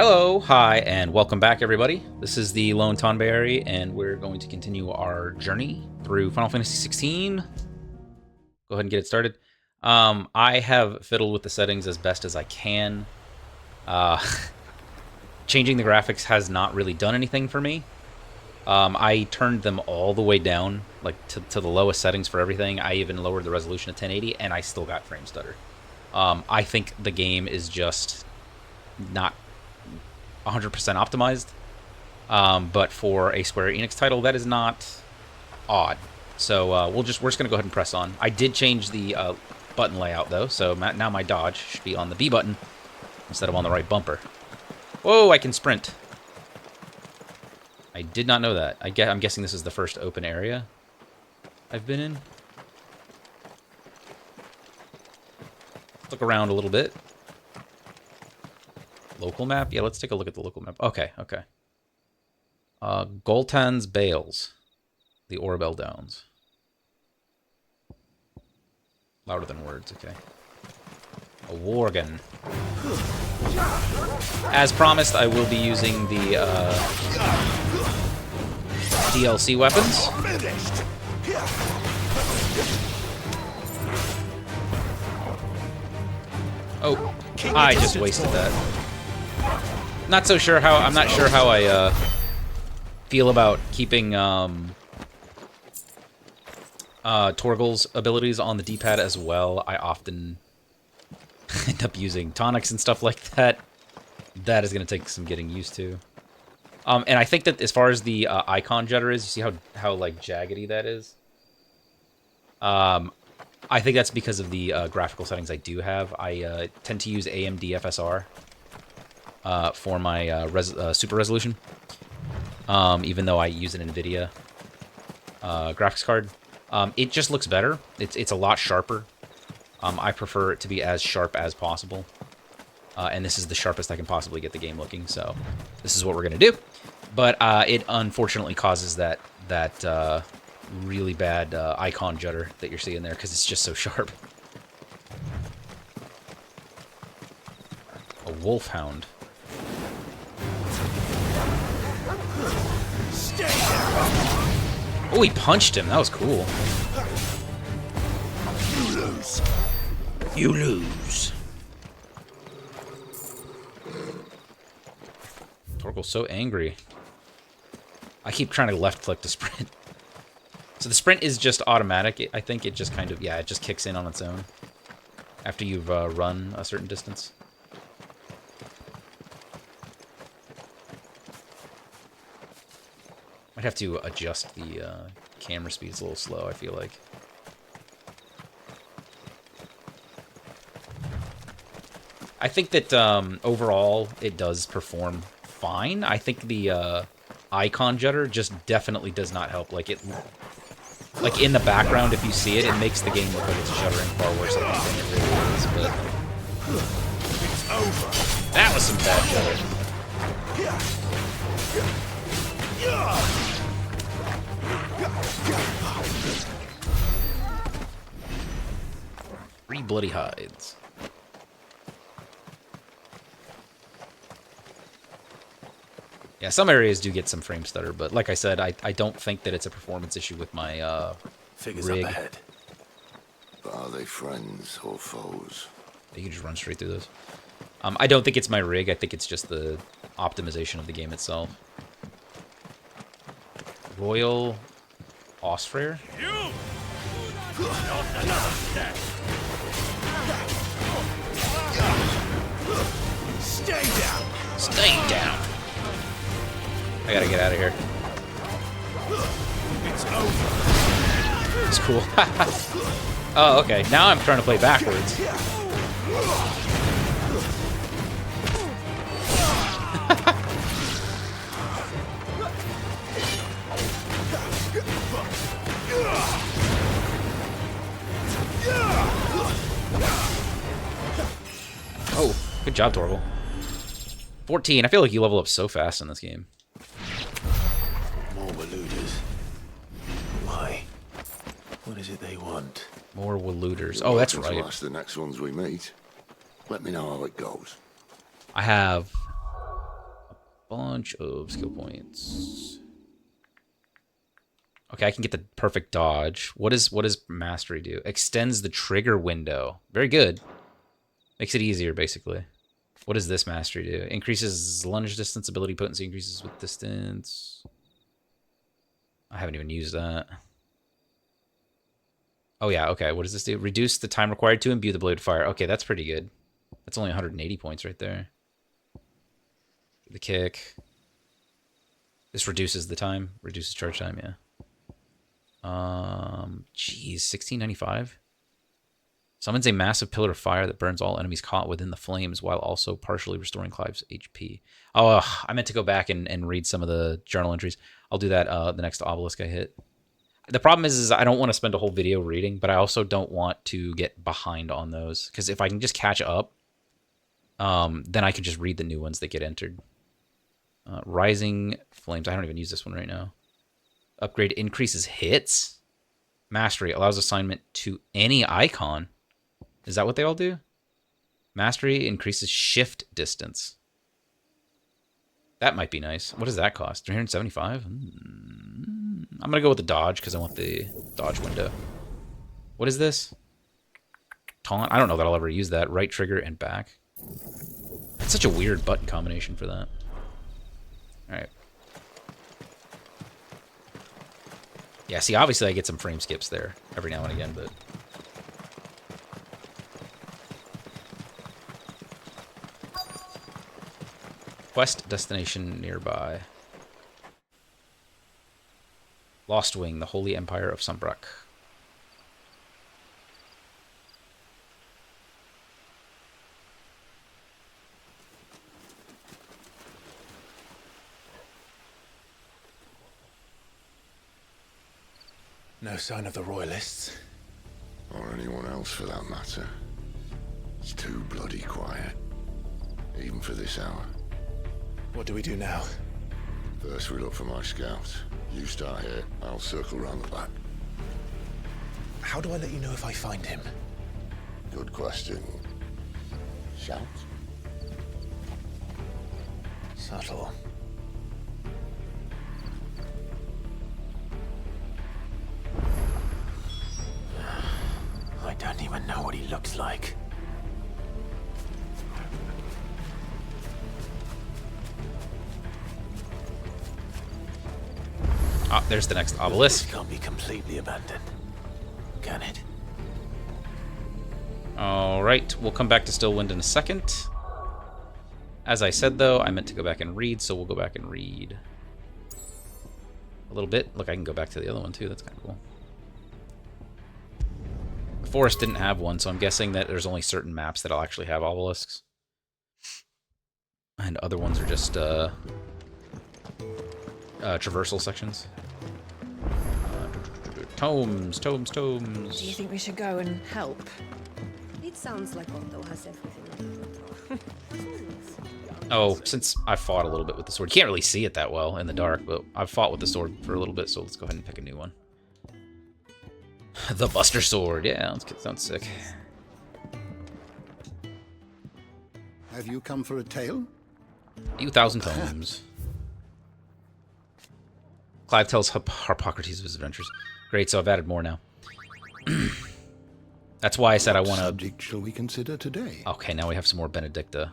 Hello, hi, and welcome back, everybody. This is the Lone Tonberry, and we're going to continue our journey through Final Fantasy XVI. Go ahead and get it started. I have fiddled with the settings as best as I can. Uh, changing the graphics has not really done anything for me. I turned them all the way down, like to the lowest settings for everything. I even lowered the resolution to 1080, and I still got frame stutter. I think the game is just not 100% optimized, but for a Square Enix title, that is not odd. So we're just gonna go ahead and press on. I did change the button layout though, so now my dodge should be on the B button instead of on the right bumper. Whoa! I can sprint. I did not know that. I'm guessing this is the first open area I've been in. Look around a little bit. Local map? Yeah, let's take a look at the local map. Okay. Goltan's Bales. The Orbel Downs. Louder than words, okay. A Worgen. As promised, I will be using the DLC weapons. Oh, I just wasted that. I'm not sure how I feel about keeping Torgal's abilities on the D-pad as well. I often end up using tonics and stuff like that. That is going to take some getting used to. And I think that as far as the icon jitter is, you see how like jaggedy that is? I think that's because of the graphical settings I do have. I tend to use AMD FSR. For my super resolution, even though I use an NVIDIA graphics card. It just looks better. It's a lot sharper. I prefer it to be as sharp as possible. And this is the sharpest I can possibly get the game looking, so this is what we're going to do. But it unfortunately causes that really bad icon judder that you're seeing there, because it's just so sharp. A wolfhound. Oh, he punched him. That was cool. You lose. You lose. Torgal's so angry. I keep trying to left click to sprint. So the sprint is just automatic. I think it just kind of, yeah, it just kicks in on its own after you've run a certain distance. I'd have to adjust the camera speeds a little slow, I feel like. I think that overall it does perform fine. I think the icon judder just definitely does not help. Like in the background, if you see it, it makes the game look like it's juddering far worse than it really is. But that was some bad judder. Three bloody hides. Yeah, some areas do get some frame stutter, but like I said, I don't think that it's a performance issue with my Figures rig. up ahead. Are they friends or foes? You can just run straight through those. I don't think it's my rig. I think it's just the optimization of the game itself. Royal Osfrere? Stay down. Stay down. I gotta get out of here. It's over. It's cool. Oh, okay. Now I'm trying to play backwards. Oh, good job, Torgal. 14. I feel like you level up so fast in this game. More Waloeders. Why? What is it they want? More Waloeders. Oh, that's right. The next ones we meet. Let me know how it goes. I have bunch of skill points. Okay, I can get the perfect dodge. What does mastery do? Extends the trigger window. Very good. Makes it easier, basically. What does this mastery do? Increases lunge distance, ability potency increases with distance. I haven't even used that. Oh yeah, okay. What does this do? Reduce the time required to imbue the blade with fire. Okay, that's pretty good. That's only 180 points right there. The kick. This reduces the time. Reduces charge time, yeah. Geez, 1695. Summons a massive pillar of fire that burns all enemies caught within the flames while also partially restoring Clive's HP. Oh, I meant to go back and read some of the journal entries. I'll do that the next obelisk I hit. The problem is I don't want to spend a whole video reading, but I also don't want to get behind on those. Because if I can just catch up, then I can just read the new ones that get entered. Rising Flames. I don't even use this one right now. Upgrade increases hits. Mastery allows assignment to any icon. Is that what they all do? Mastery increases shift distance. That might be nice. What does that cost? 375? I'm going to go with the dodge because I want the dodge window. What is this? Taunt? I don't know that I'll ever use that. Right trigger and back. That's such a weird button combination for that. Alright. Yeah, see, obviously I get some frame skips there every now and again, but... Quest destination nearby. Lost Wing, the Holy Empire of Sumbrak. No sign of the Royalists. Or anyone else for that matter. It's too bloody quiet. Even for this hour. What do we do now? First we look for my scouts. You start here, I'll circle round the back. How do I let you know if I find him? Good question. Shout? Subtle. I don't even know what he looks like. Ah, there's the next obelisk. This can't be completely abandoned, can it? Alright, we'll come back to Stillwind in a second. As I said, though, I meant to go back and read, so we'll go back and read a little bit. Look, I can go back to the other one, too. That's kind of cool. The forest didn't have one, so I'm guessing that there's only certain maps that'll actually have obelisks. And other ones are just traversal sections. Tomes. Do you think we should go and help? It sounds like Otto has everything. Oh, since I fought a little bit with the sword. You can't really see it that well in the dark, but I've fought with the sword for a little bit, so let's go ahead and pick a new one. The Buster Sword. Yeah, sounds sick. Have you come for a tale? 1,000 tomes. Clive tells Harpocrates of his adventures. Great, so I've added more now. That's why I said I want to... subject shall we consider today? Okay, now we have some more Benedikta.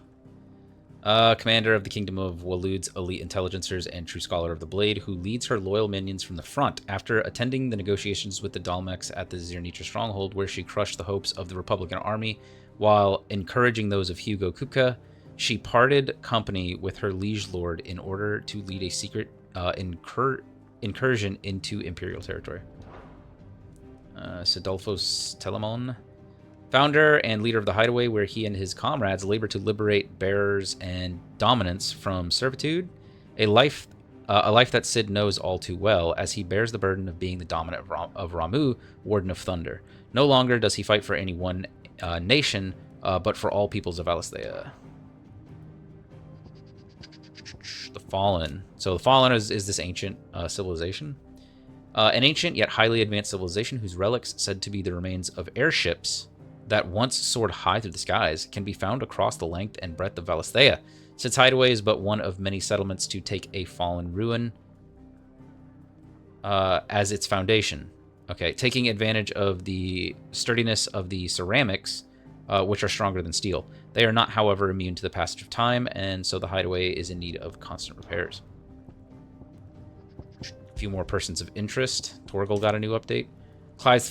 Commander of the Kingdom of Waloed's elite intelligencers and true scholar of the Blade, who leads her loyal minions from the front. After attending the negotiations with the Dalmex at the Zirnitra stronghold, where she crushed the hopes of the Republican army, while encouraging those of Hugo Kupka, she parted company with her liege lord in order to lead a secret incursion into Imperial territory. Sidolfos Telamon, founder and leader of the Hideaway, where he and his comrades labor to liberate bearers and dominants from servitude, a life that Sid knows all too well, as he bears the burden of being the dominant of Ramu, Warden of Thunder. No longer does he fight for any one nation, but for all peoples of Alisthea. The Fallen. So the Fallen is this ancient civilization. An ancient yet highly advanced civilization whose relics, said to be the remains of airships that once soared high through the skies, can be found across the length and breadth of Alisthea. Sid's hideaway is but one of many settlements to take a fallen ruin as its foundation. Okay, taking advantage of the sturdiness of the ceramics, which are stronger than steel. They are not, however, immune to the passage of time, and so the hideaway is in need of constant repairs. A few more persons of interest. Torgal got a new update. Clive's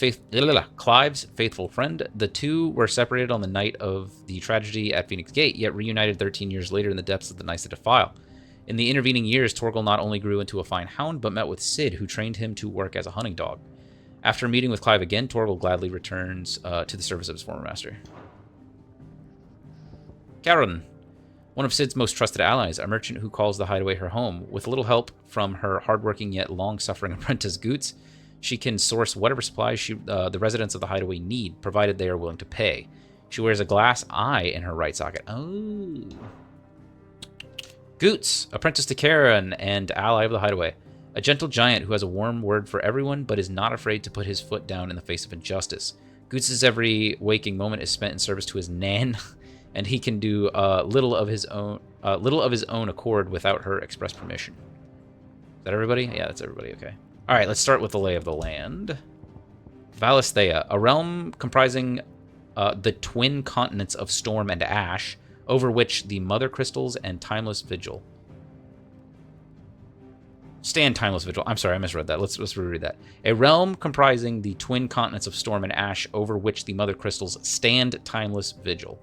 faithful friend. The two were separated on the night of the tragedy at Phoenix Gate, yet reunited 13 years later in the depths of the Nysa Defile. In the intervening years, Torgal not only grew into a fine hound, but met with Sid, who trained him to work as a hunting dog. After meeting with Clive again, Torgal gladly returns to the service of his former master. Karen, one of Sid's most trusted allies, a merchant who calls the hideaway her home. With little help from her hardworking yet long-suffering apprentice Goots, she can source whatever supplies the residents of the hideaway need, provided they are willing to pay. She wears a glass eye in her right socket. Oh. Goots, apprentice to Karen and ally of the hideaway. A gentle giant who has a warm word for everyone, but is not afraid to put his foot down in the face of injustice. Goots' every waking moment is spent in service to his nan, and he can do little of his own accord without her express permission. Is that everybody? Yeah, that's everybody. Okay. All right, let's start with the lay of the land. Valisthea, a realm comprising the twin continents of Storm and Ash, over which the Mother Crystals and Timeless Vigil. Stand Timeless Vigil. I'm sorry, I misread that. Let's reread that. A realm comprising the twin continents of Storm and Ash, over which the Mother Crystals stand Timeless Vigil.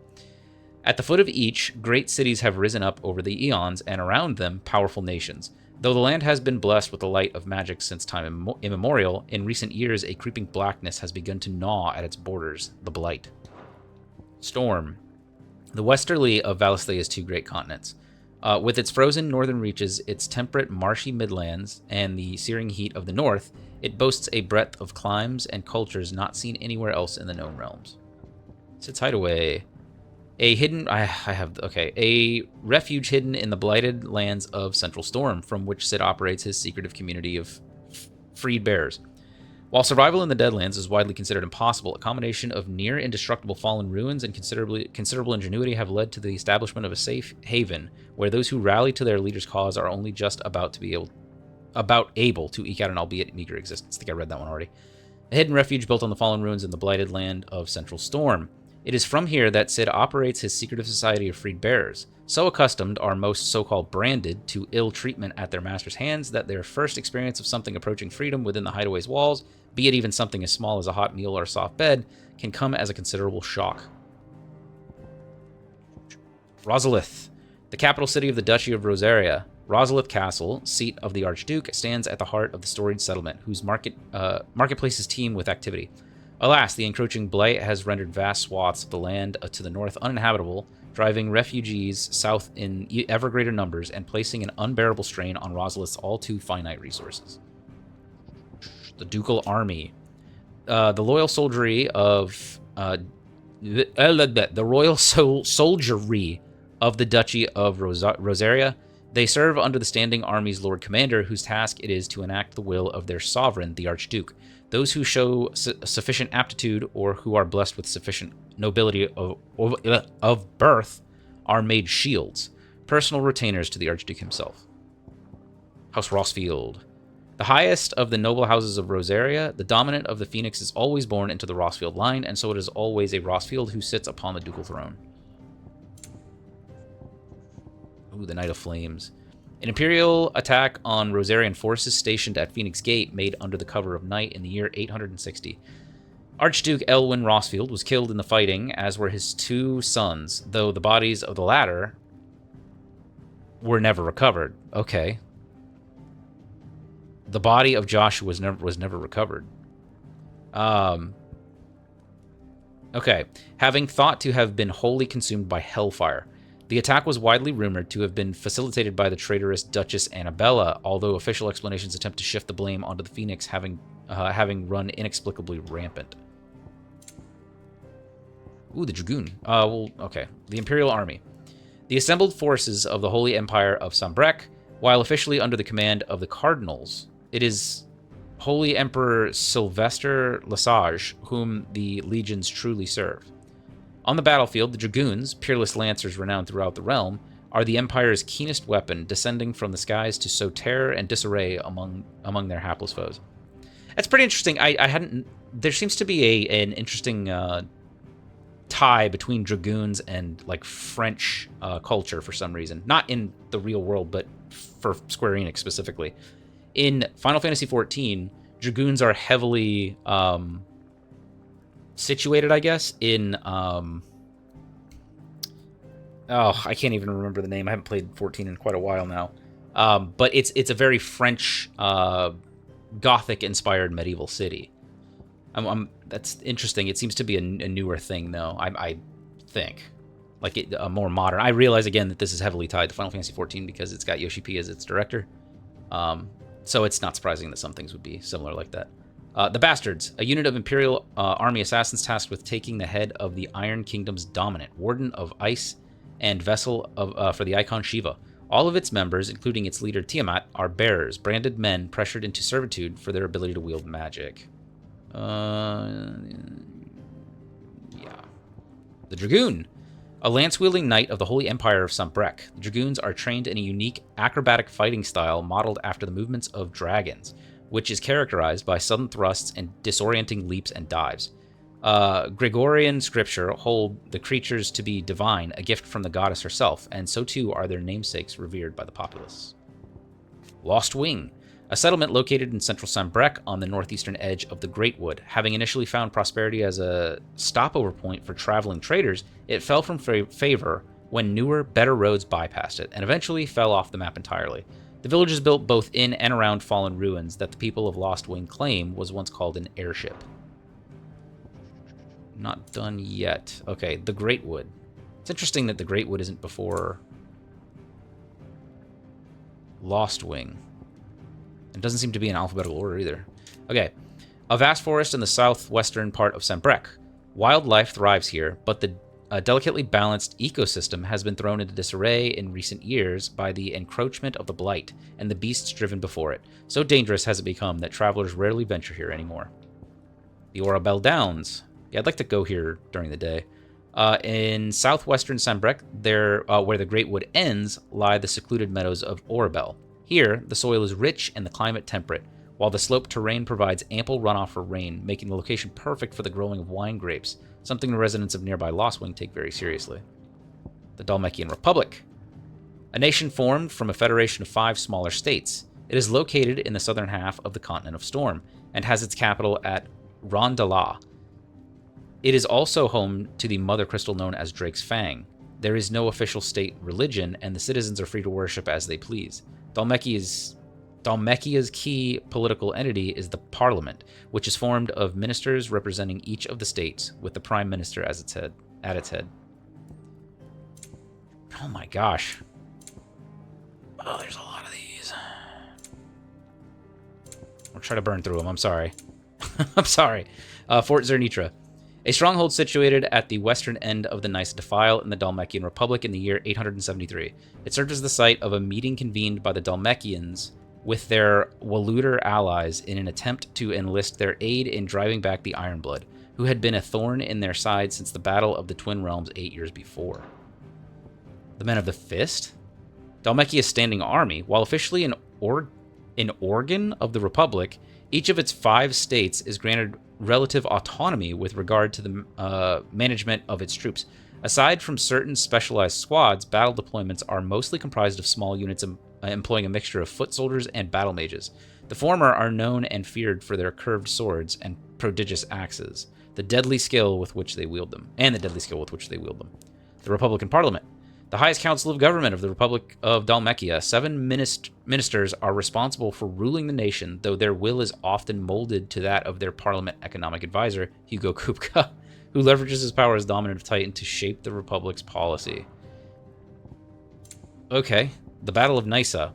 At the foot of each, great cities have risen up over the eons, and around them, powerful nations. Though the land has been blessed with the light of magic since time immemorial, in recent years a creeping blackness has begun to gnaw at its borders, the Blight. Storm. The westerly of Valisthea's two great continents. With its frozen northern reaches, its temperate marshy midlands, and the searing heat of the north, it boasts a breadth of climes and cultures not seen anywhere else in the known realms. Sid's hideaway. A refuge hidden in the blighted lands of Central Storm, from which Sid operates his secretive community of freed bears. While survival in the Deadlands is widely considered impossible, a combination of near indestructible fallen ruins and considerable ingenuity have led to the establishment of a safe haven, where those who rally to their leader's cause are only just about able to eke out an albeit meager existence. I think I read that one already. A hidden refuge built on the fallen ruins in the blighted land of Central Storm. It is from here that Sid operates his secretive society of freed bearers. So accustomed are most so-called branded to ill treatment at their master's hands that their first experience of something approaching freedom within the hideaway's walls, be it even something as small as a hot meal or a soft bed, can come as a considerable shock. Rosalith, the capital city of the Duchy of Rosaria. Rosalith Castle, seat of the Archduke, stands at the heart of the storied settlement, whose marketplaces teem with activity. Alas, the encroaching blight has rendered vast swaths of the land to the north uninhabitable, driving refugees south in ever greater numbers and placing an unbearable strain on Rosalith's all too finite resources. The Ducal Army. The loyal soldiery of the royal soldiery of the Duchy of Rosaria. They serve under the standing army's Lord Commander, whose task it is to enact the will of their sovereign, the Archduke. Those who show sufficient aptitude or who are blessed with sufficient nobility of birth are made shields, personal retainers to the Archduke himself. House Rossfield. The highest of the noble houses of Rosaria, the dominant of the Phoenix is always born into the Rossfield line, and so it is always a Rossfield who sits upon the ducal throne. Ooh, the Knight of Flames. An Imperial attack on Rosarian forces stationed at Phoenix Gate made under the cover of night in the year 860. Archduke Elwyn Rossfield was killed in the fighting, as were his two sons, though the bodies of the latter were never recovered. Okay. The body of Joshua was never recovered. Okay. Having thought to have been wholly consumed by hellfire. The attack was widely rumored to have been facilitated by the traitorous Duchess Annabella, although official explanations attempt to shift the blame onto the Phoenix having run inexplicably rampant. Ooh, the Dragoon. Okay. The Imperial Army. The assembled forces of the Holy Empire of Sambrec, while officially under the command of the Cardinals. It is Holy Emperor Sylvester Lesage whom the legions truly serve. On the battlefield, the Dragoons, peerless lancers renowned throughout the realm, are the Empire's keenest weapon, descending from the skies to sow terror and disarray among their hapless foes. That's pretty interesting. I hadn't... There seems to be an interesting tie between dragoons and, like, French culture for some reason. Not in the real world, but for Square Enix specifically. In Final Fantasy XIV, dragoons are heavily situated, I guess, in... I can't even remember the name. I haven't played 14 in quite a while now. But it's a very French, Gothic-inspired medieval city. That's interesting. It seems to be a newer thing, though, I think. Like, a more modern... I realize, again, that this is heavily tied to Final Fantasy XIV because it's got Yoshi P as its director. So it's not surprising that some things would be similar like that. The Bastards, a unit of Imperial Army assassins tasked with taking the head of the Iron Kingdom's dominant, Warden of Ice, and vessel for the icon Shiva. All of its members, including its leader Tiamat, are bearers, branded men pressured into servitude for their ability to wield magic. Yeah. The Dragoon, a lance-wielding knight of the Holy Empire of Sambrek. The Dragoons are trained in a unique acrobatic fighting style modeled after the movements of dragons, which is characterized by sudden thrusts and disorienting leaps and dives. Gregorian scripture hold the creatures to be divine, a gift from the goddess herself, and so too are their namesakes revered by the populace. Lost Wing, a settlement located in central Sambrek on the northeastern edge of the Great Wood. Having initially found prosperity as a stopover point for traveling traders, it fell from favor when newer, better roads bypassed it, and eventually fell off the map entirely. The village is built both in and around fallen ruins that the people of Lost Wing claim was once called an airship. Not done yet. Okay, the Great Wood. It's interesting that the Great Wood isn't before Lost Wing. It doesn't seem to be in alphabetical order either. Okay, a vast forest in the southwestern part of Sambrek. Wildlife thrives here, but the delicately balanced ecosystem has been thrown into disarray in recent years by the encroachment of the Blight and the beasts driven before it. So dangerous has it become that travelers rarely venture here anymore. The Orabel Downs. Yeah, I'd like to go here during the day. In southwestern Sambrek, where the Great Wood ends, lie the secluded meadows of Orabel. Here, the soil is rich and the climate temperate, while the sloped terrain provides ample runoff for rain, making the location perfect for the growing of wine grapes, something the residents of nearby Lost Wing take very seriously. The Dalmekian Republic, a nation formed from a federation of 5 smaller states. It is located in the southern half of the continent of Storm, and has its capital at Rondala. It is also home to the mother crystal known as Drake's Fang. There is no official state religion, and the citizens are free to worship as they please. Dalmekia's key political entity is the Parliament, which is formed of ministers representing each of the states, with the Prime Minister as at its head. Oh my gosh. Oh, there's a lot of these. I'll try to burn through them. I'm sorry. I'm sorry. Fort Zernitra. A stronghold situated at the western end of the Nysa Defile in the Dalmekian Republic in the year 873. It served as the site of a meeting convened by the Dalmekians with their Waloed allies in an attempt to enlist their aid in driving back the Ironblood, who had been a thorn in their side since the Battle of the Twin Realms 8 years before. The Men of the Fist? Dalmekia's standing army, while officially an organ of the Republic, each of its 5 states is granted relative autonomy with regard to the management of its troops. Aside from certain specialized squads, battle deployments are mostly comprised of small units employing a mixture of foot soldiers and battle mages. The former are known and feared for their curved swords and prodigious axes, the deadly skill with which they wield them. The Republican Parliament. The highest council of government of the Republic of Dalmekia. 7 ministers are responsible for ruling the nation, though their will is often molded to that of their parliament economic advisor, Hugo Kupka, who leverages his power as dominant of Titan to shape the Republic's policy. Okay, the Battle of Nysa.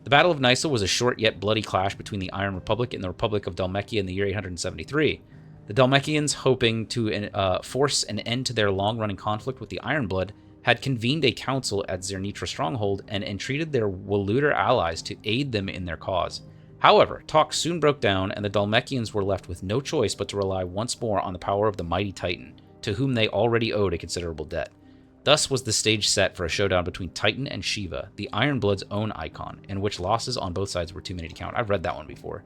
The Battle of Nysa was a short yet bloody clash between the Iron Republic and the Republic of Dalmekia in the year 873. The Dalmekians, hoping to force an end to their long-running conflict with the Ironblood, had convened a council at Zernitra Stronghold and entreated their Waloed allies to aid them in their cause. However, talks soon broke down, and the Dalmekians were left with no choice but to rely once more on the power of the mighty Titan, to whom they already owed a considerable debt. Thus was the stage set for a showdown between Titan and Shiva, the Ironblood's own icon, in which losses on both sides were too many to count. I've read that one before.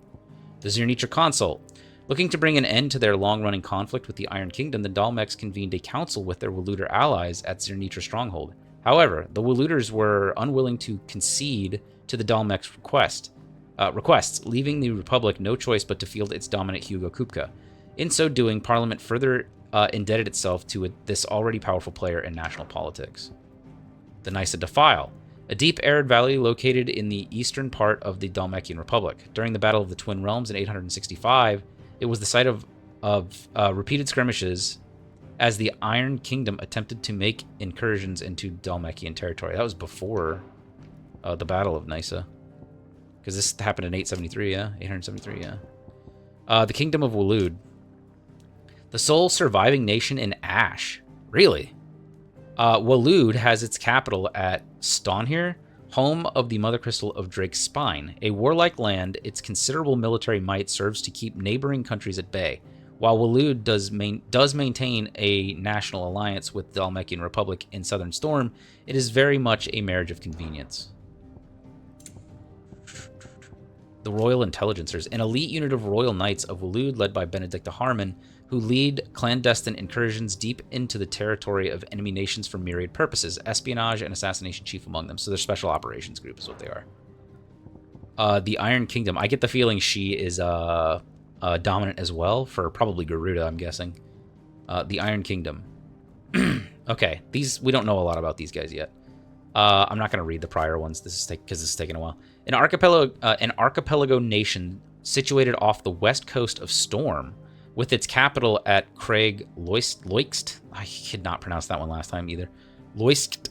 The Zirnitra Consult. Looking to bring an end to their long-running conflict with the Iron Kingdom, the Dalmecs convened a council with their Waloeder allies at Zirnitra Stronghold. However, the Waloeders were unwilling to concede to the Dalmecs' requests, leaving the Republic no choice but to field its dominant Hugo Kupka. In so doing, Parliament further indebted itself to this already powerful player in national politics. The Nysa Defile, a deep arid valley located in the eastern part of the Dalmecian Republic. During the Battle of the Twin Realms in 865, it was the site of repeated skirmishes as the Iron Kingdom attempted to make incursions into Dalmecian territory. That was before the Battle of Nysa. Because this happened in 873, yeah? 873, yeah. The Kingdom of Waloed. The sole surviving nation in Ash. Really? Waloed has its capital at Staunhir, home of the Mother Crystal of Drake's Spine. A warlike land, its considerable military might serves to keep neighboring countries at bay. While Waloed does maintain a national alliance with the Dalmecian Republic in Southern Storm, it is very much a marriage of convenience. The Royal Intelligencers, an elite unit of Royal Knights of Waloed led by Benedikta Harmon, who lead clandestine incursions deep into the territory of enemy nations for myriad purposes, espionage and assassination chief among them. So they're special operations group is what they are. The Iron Kingdom. I get the feeling she is dominant as well, for probably Garuda, I'm guessing. The Iron Kingdom. Okay, we don't know a lot about these guys yet. I'm not going to read the prior ones. Because this is taking a while. An archipelago nation situated off the west coast of Storm, with its capital at Craig Loixt. I could not pronounce that one last time either. Loixt.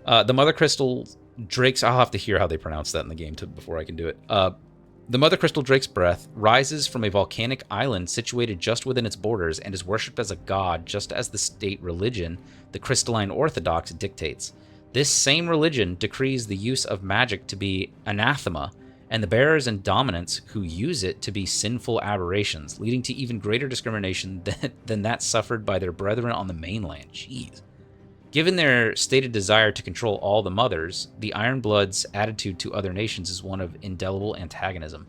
The Mother Crystal Drake's... I'll have to hear how they pronounce that in the game before I can do it. The Mother Crystal Drake's Breath rises from a volcanic island situated just within its borders and is worshipped as a god, just as the state religion, the Crystalline Orthodox, dictates. This same religion decrees the use of magic to be anathema, and the bearers and dominants who use it to be sinful aberrations, leading to even greater discrimination than that suffered by their brethren on the mainland. Jeez. Given their stated desire to control all the mothers, the Ironbloods' attitude to other nations is one of indelible antagonism.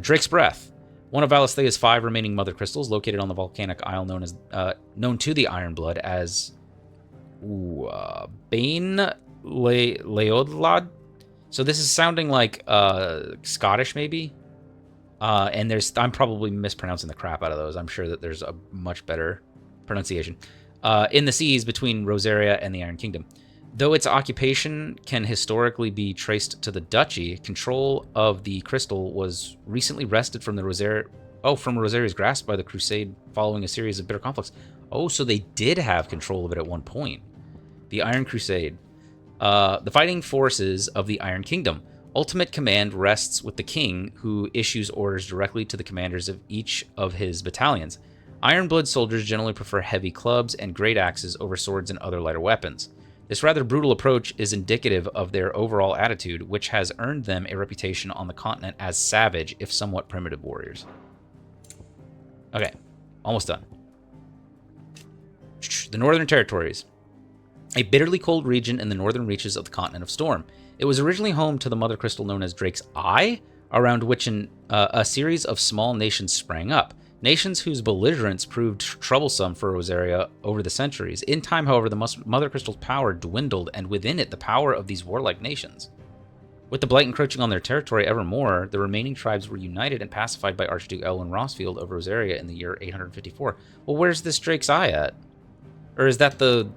Drake's Breath. One of Valisthea's 5 remaining mother crystals, located on the volcanic isle known to the Ironblood as Bane Leodlad. So this is sounding like Scottish, maybe. And I'm probably mispronouncing the crap out of those. I'm sure that there's a much better pronunciation. In the seas between Rosaria and the Iron Kingdom. Though its occupation can historically be traced to the Duchy, control of the crystal was recently wrested from Rosaria's grasp by the Crusade following a series of bitter conflicts. Oh, so they did have control of it at one point. The Iron Crusade. The fighting forces of the Iron Kingdom. Ultimate command rests with the king, who issues orders directly to the commanders of each of his battalions. Ironblood soldiers generally prefer heavy clubs and great axes over swords and other lighter weapons. This rather brutal approach is indicative of their overall attitude, which has earned them a reputation on the continent as savage, if somewhat primitive warriors. Okay, almost done. The Northern Territories. A bitterly cold region in the northern reaches of the continent of Storm. It was originally home to the mother crystal known as Drake's Eye, around which a series of small nations sprang up. Nations whose belligerence proved troublesome for Rosaria over the centuries. In time, however, the Mother Crystal's power dwindled, and within it, the power of these warlike nations. With the Blight encroaching on their territory ever more, the remaining tribes were united and pacified by Archduke Elwyn Rossfield of Rosaria in the year 854. Well, where's this Drake's Eye at? Or is that the...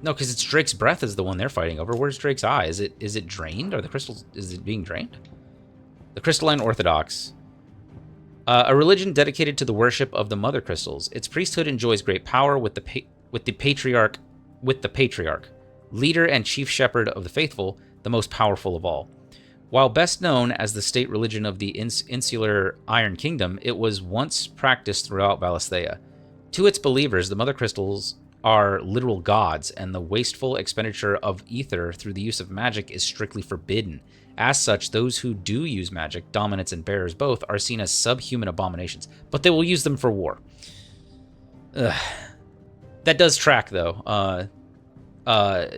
No, because it's Drake's Breath is the one they're fighting over. Where's Drake's Eye? Is it drained? Are the crystals... Is it being drained? The Crystalline Orthodox. A religion dedicated to the worship of the mother crystals. Its priesthood enjoys great power with the patriarch, leader and chief shepherd of the faithful, the most powerful of all. While best known as the state religion of the insular Iron Kingdom, it was once practiced throughout Valisthea. To its believers, the mother crystals are literal gods, and the wasteful expenditure of ether through the use of magic is strictly forbidden. As such, those who do use magic, dominants and bearers both, are seen as subhuman abominations, but they will use them for war. Ugh. That does track, though.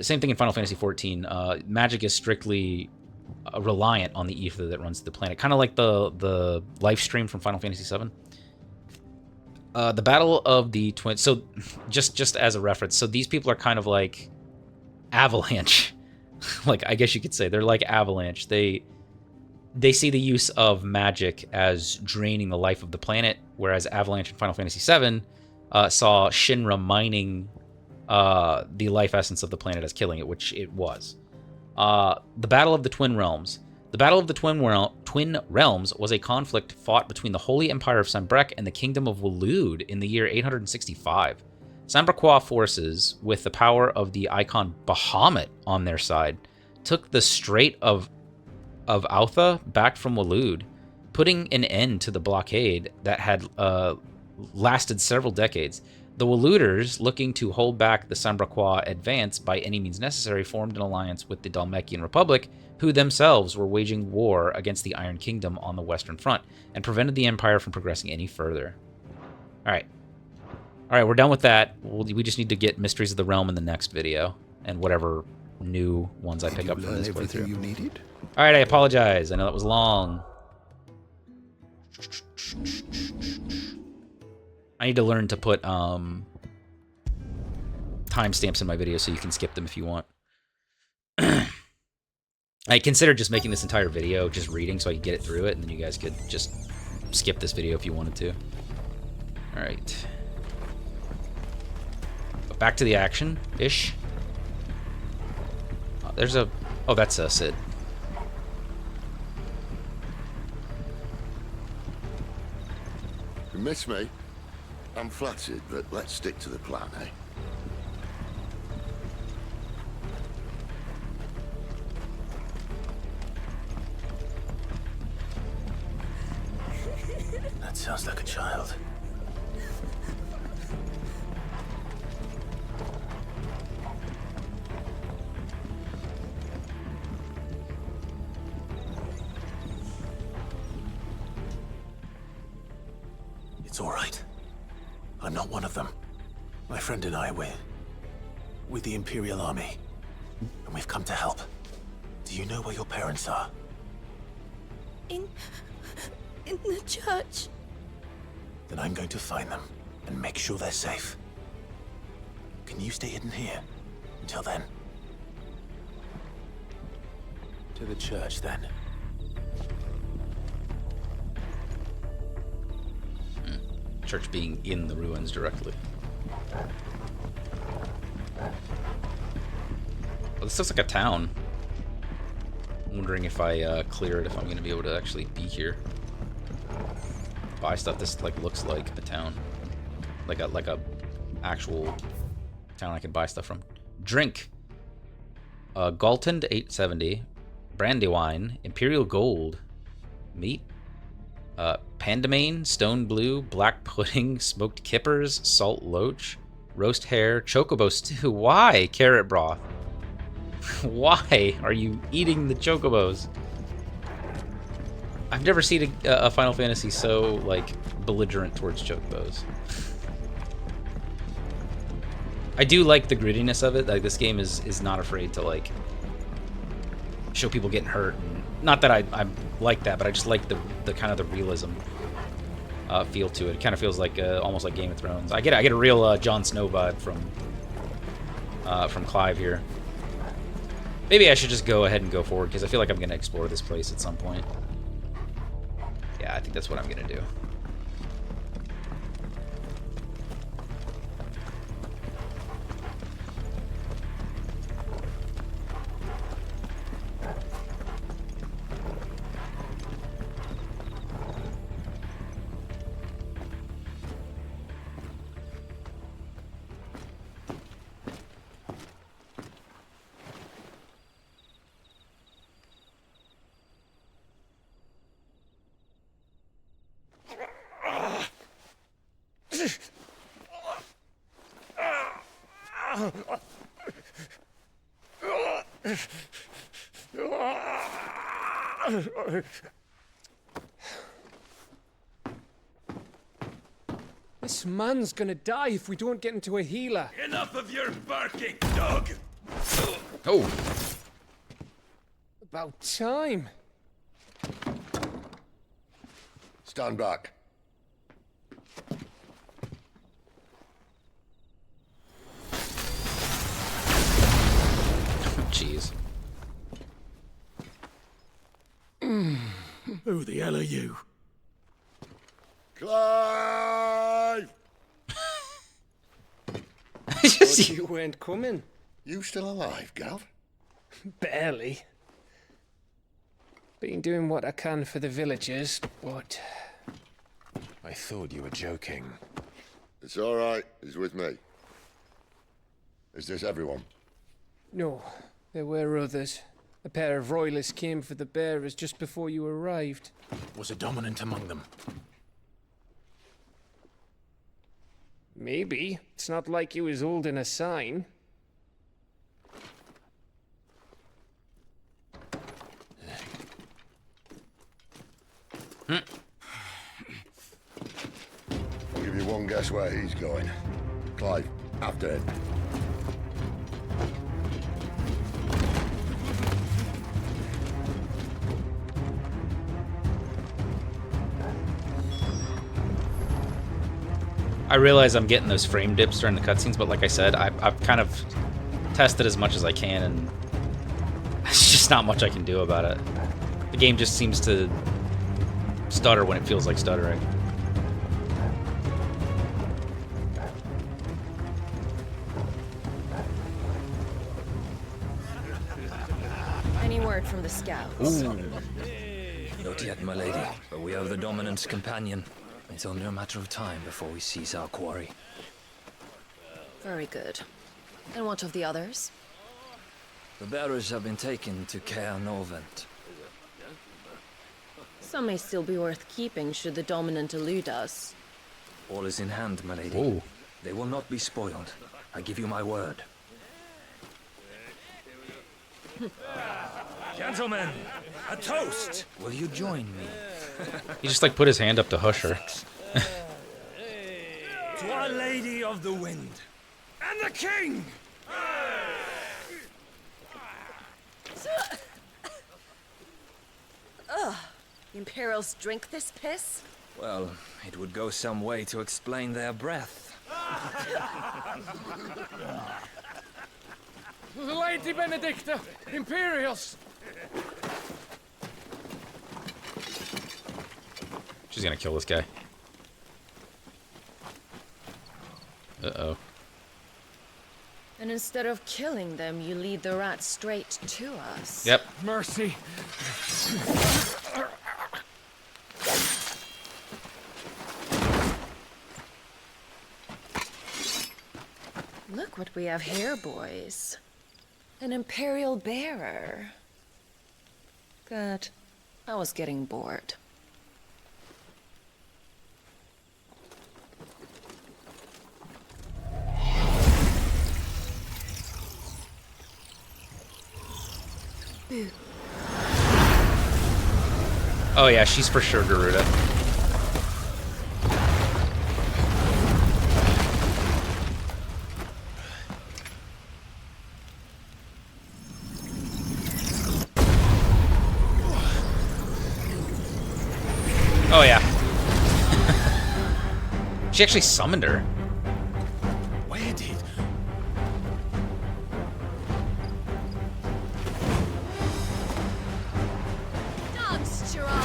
Same thing in Final Fantasy XIV. Magic is strictly reliant on the ether that runs the planet, kind of like the life stream from Final Fantasy VII. The Battle of the Twins. So, just as a reference, so these people are kind of like Avalanche. Like, I guess you could say they're like Avalanche. They see the use of magic as draining the life of the planet, whereas Avalanche in Final Fantasy VII saw Shinra mining the life essence of the planet as killing it, which it was. The Battle of the Twin Realms. The Battle of the Twin Realms was a conflict fought between the Holy Empire of Sanbreque and the Kingdom of Waloed in the year 865. Sanbrequois forces, with the power of the icon Bahamut on their side, took the Strait of Autha back from Waloed, putting an end to the blockade that had lasted several decades. The Waloeders, looking to hold back the Sanbrequois advance by any means necessary, formed an alliance with the Dalmekian Republic, who themselves were waging war against the Iron Kingdom on the Western Front, and prevented the Empire from progressing any further. Alright, we're done with that. We just need to get Mysteries of the Realm in the next video, and whatever new ones I pick up from this playthrough. You needed? Alright, I apologize. I know that was long. I need to learn to put timestamps in my videos so you can skip them if you want. I considered just making this entire video just reading so I could get it through it, and then you guys could just skip this video if you wanted to. Alright. Back to the action-ish. There's a... Oh, that's Sid. You miss me? I'm flattered, but let's stick to the plan, eh? That sounds like a child. It's all right. I'm not one of them. My friend and I, we're with the Imperial Army, and we've come to help. Do you know where your parents are? In the church. Then I'm going to find them and make sure they're safe. Can you stay hidden here until then? To the church, then. Church being in the ruins directly. Well, this looks like a town. I'm wondering if I clear it, if I'm going to be able to actually be here. Buy stuff. This looks like a town, like a actual town I can buy stuff from. Drink. Galton 870, Brandywine, Imperial Gold, meat. Pandamane, Stone Blue, Black Pudding, Smoked Kippers, Salt Loach, Roast Hare, Chocobo Stew. Why? Carrot Broth. Why are you eating the Chocobos? I've never seen a Final Fantasy so, like, belligerent towards Chocobos. I do like the grittiness of it. Like, this game is not afraid to, like, show people getting hurt. And not that I like that, but I just like the kind of the realism feel to it. It kind of feels like almost like Game of Thrones. I get a real Jon Snow vibe from Clive here. Maybe I should just go ahead and go forward because I feel like I'm going to explore this place at some point. Yeah, I think that's what I'm going to do. This man's gonna die if we don't get into a healer. Enough of your barking, dog! Oh, About time. Stand back. jeez. Who the hell are you? Clive! Thought you weren't coming. You still alive, Gav? Barely. Been doing what I can for the villagers, but... I thought you were joking. It's all right. He's with me. Is this everyone? No, there were others. A pair of royalists came for the bearers just before you arrived. Was a dominant among them? Maybe. It's not like he was holding a sign. I'll give you one guess where he's going. Clive, after him. I realize I'm getting those frame dips during the cutscenes, but like I said, I've kind of tested as much as I can, and there's just not much I can do about it. The game just seems to stutter when it feels like stuttering. Any word from the scouts? Not yet, my lady, but we have the Dominant's companion. It's only a matter of time before we seize our quarry. Very good. And what of the others? The bearers have been taken to Caer Novent. Some may still be worth keeping should the Dominant elude us. All is in hand, my lady. Ooh. They will not be spoiled. I give you my word. Gentlemen, a toast! Will you join me? He just like put his hand up to hush her. To Our Lady of the Wind and the King! Ugh. Imperials drink this piss? Well, it would go some way to explain their breath. Lady Benedikta! Imperials! She's gonna kill this guy. Uh-oh. And instead of killing them, you lead the rats straight to us. Yep. Mercy! Look what we have here, boys. An Imperial bearer. Good. I was getting bored. Oh yeah, she's for sure Garuda. Oh yeah. She actually summoned her. Where did? Dance, Gerard!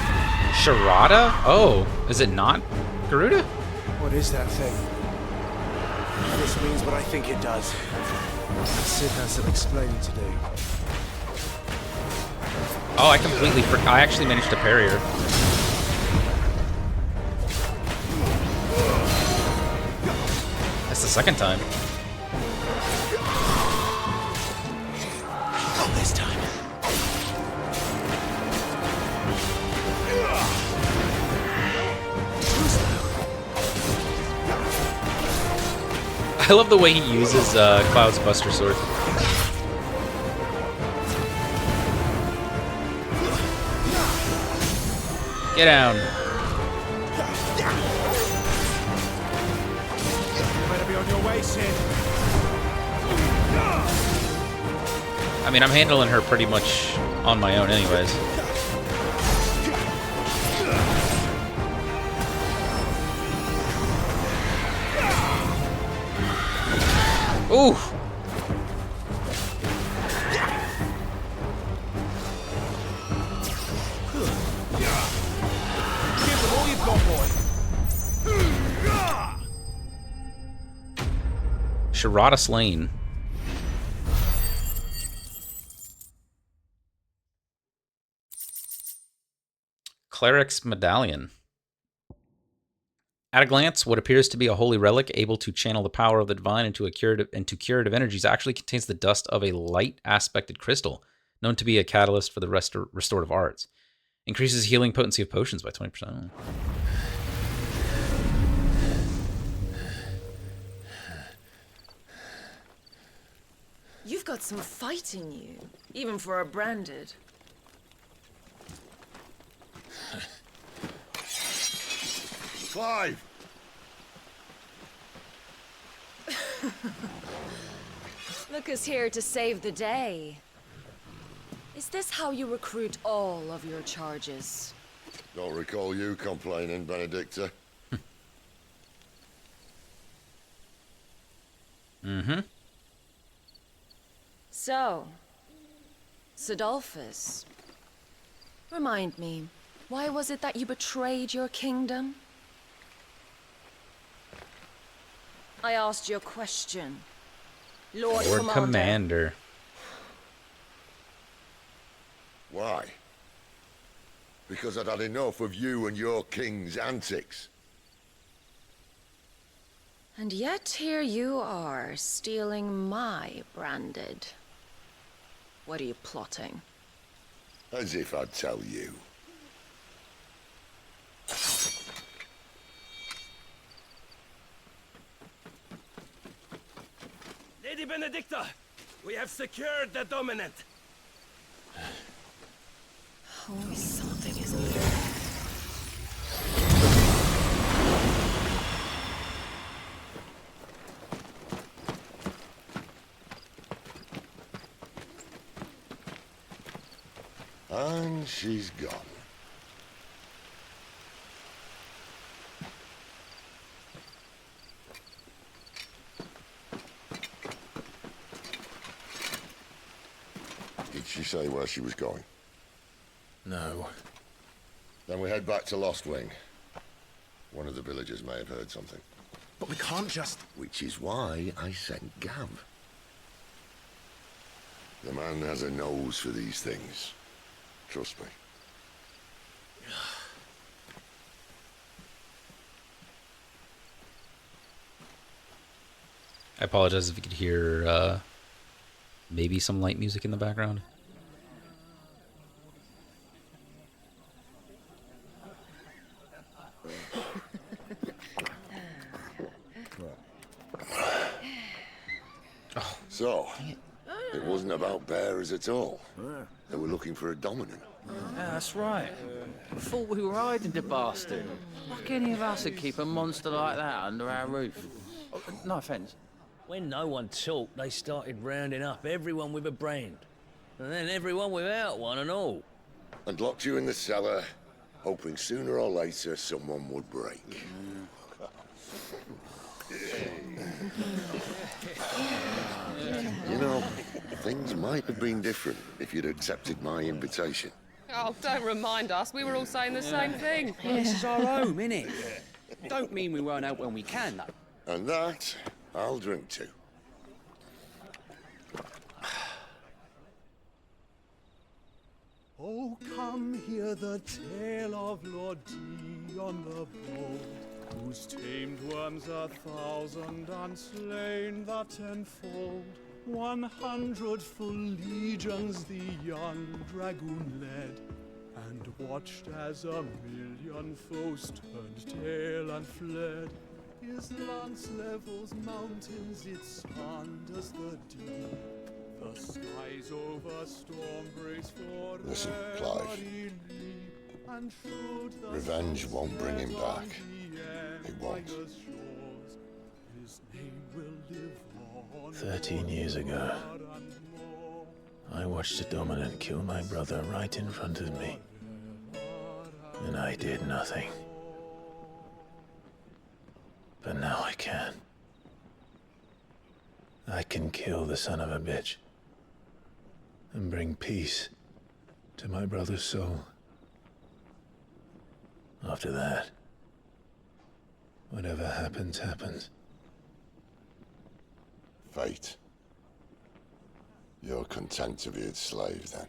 Sharada? Oh, is it not Garuda? What is that thing? This means what I think it does. Sid has some explaining to do. Oh, I completely forgot. I actually managed to parry her. That's the second time. Not this time. I love the way he uses Cloud's Buster Sword. Get down. Face it. I mean, I'm handling her pretty much on my own anyways. Ooh! Give them all you've got, boy. Sharada slain. Cleric's Medallion. At a glance, what appears to be a holy relic able to channel the power of the divine into curative energies actually contains the dust of a light aspected crystal, known to be a catalyst for the restorative arts. Increases healing potency of potions by 20%. You've got some fight in you, even for a branded. Clive! Look who's here to save the day. Is this how you recruit all of your charges? Don't recall you complaining, Benedikta. Mm-hmm. So, Sidolphus, remind me, why was it that you betrayed your kingdom? I asked you a question, Lord Commander. Why? Because I'd had enough of you and your king's antics. And yet here you are, stealing my branded. What are you plotting? As if I'd tell you. Lady Benedikta, we have secured the dominant. Always something, isn't there? And she's gone. Did she say where she was going? No. Then we head back to Lost Wing. One of the villagers may have heard something. But we can't just... Which is why I sent Gav. The man has a nose for these things. Trust me. I apologize if you could hear maybe some light music in the background. So, it wasn't about bearers at all. They were looking for a dominant. Yeah, that's right. I thought we were hiding the bastard. Like any of us would keep a monster like that under our roof. Oh, no offence. When no one talked, they started rounding up everyone with a brand. And then everyone without one and all. And locked you in the cellar, hoping sooner or later someone would break. You know, things might have been different if you'd accepted my invitation. Oh, don't remind us. We were all saying the same thing. Well, this is our home, innit? Don't mean we won't help when we can, though. And that, I'll drink to. Oh, come hear the tale of Lord Dion the Bold, whose tamed worms 1,000 and slain the tenfold. 100 full legions the young dragoon led, and watched as 1,000,000 foes turned tail and fled. His lance levels mountains, it thunders the deep. The skies over storm brace for Listen, Clive. Revenge won't bring him back. It won't. his name will live on. 13 years ago, I watched a dominant kill my brother right in front of me, and I did nothing. But now I can. I can kill the son of a bitch and bring peace to my brother's soul. After that, whatever happens, happens. Fate. You're content to be its slave, then?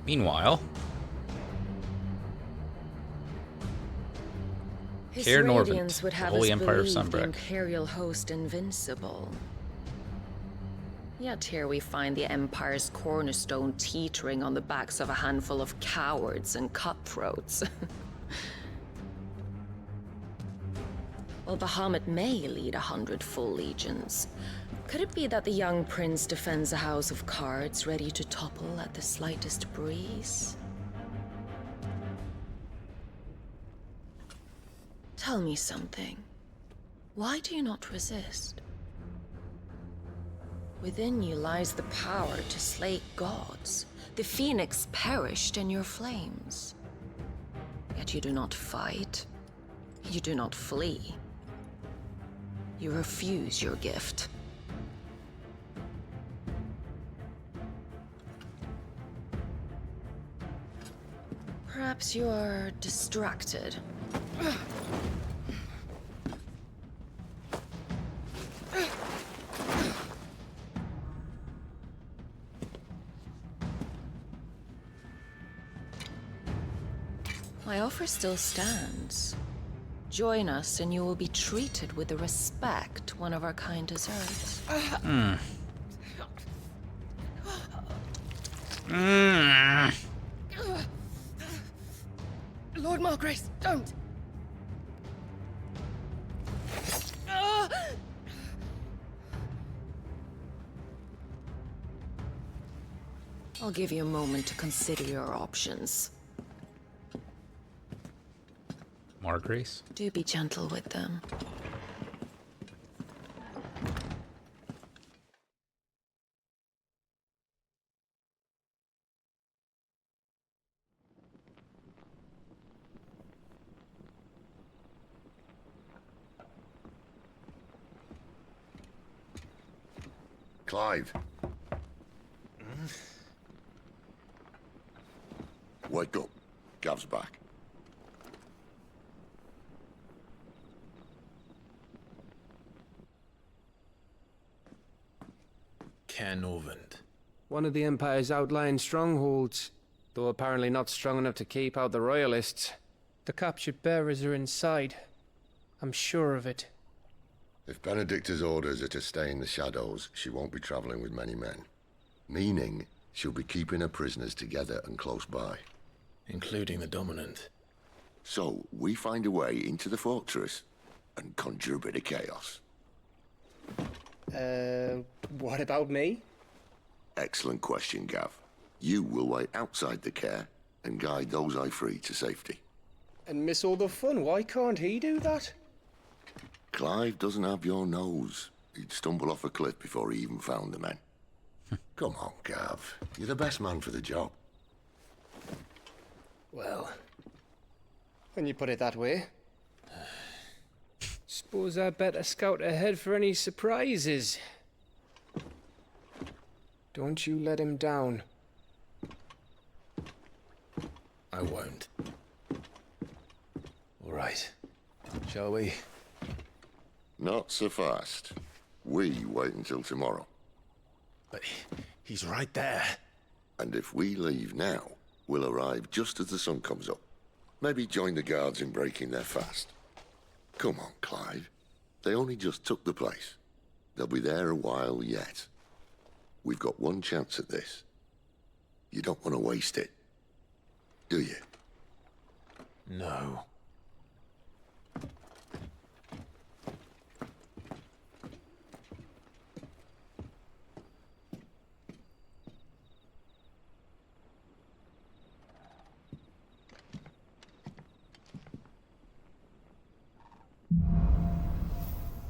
Meanwhile, His Caer Norvent, radiance would the have Holy us Empire of believe the Sunbreak. Imperial host invincible. Yet here we find the Empire's cornerstone teetering on the backs of a handful of cowards and cutthroats. While Bahamut may lead 100 full legions, could it be that the young prince defends a house of cards ready to topple at the slightest breeze? Tell me something. Why do you not resist? Within you lies the power to slay gods. The phoenix perished in your flames. Yet you do not fight. You do not flee. You refuse your gift. Perhaps you are distracted. My offer still stands. Join us and you will be treated with the respect one of our kind deserves. Lord Margrace, don't! I'll give you a moment to consider your options. Margrace? Do be gentle with them. Clive. Wake up. Gav's back. Caer Norvent. One of the Empire's outlying strongholds, though apparently not strong enough to keep out the Royalists. The captured bearers are inside. I'm sure of it. If Benedikta's orders are to stay in the shadows, she won't be traveling with many men. Meaning, she'll be keeping her prisoners together and close by. Including the dominant. So, we find a way into the fortress and conjure a bit of chaos. What about me? Excellent question, Gav. You will wait outside the Caer and guide those I free to safety. And miss all the fun. Why can't he do that? Clive doesn't have your nose. He'd stumble off a cliff before he even found the men. Come on, Gav. You're the best man for the job. Well, when you put it that way. Suppose I better scout ahead for any surprises. Don't you let him down. I won't. All right. Shall we? Not so fast. We wait until tomorrow. But he's right there. And if we leave now, we'll arrive just as the sun comes up. Maybe join the guards in breaking their fast. Come on, Clive. They only just took the place. They'll be there a while yet. We've got one chance at this. You don't want to waste it, do you? No.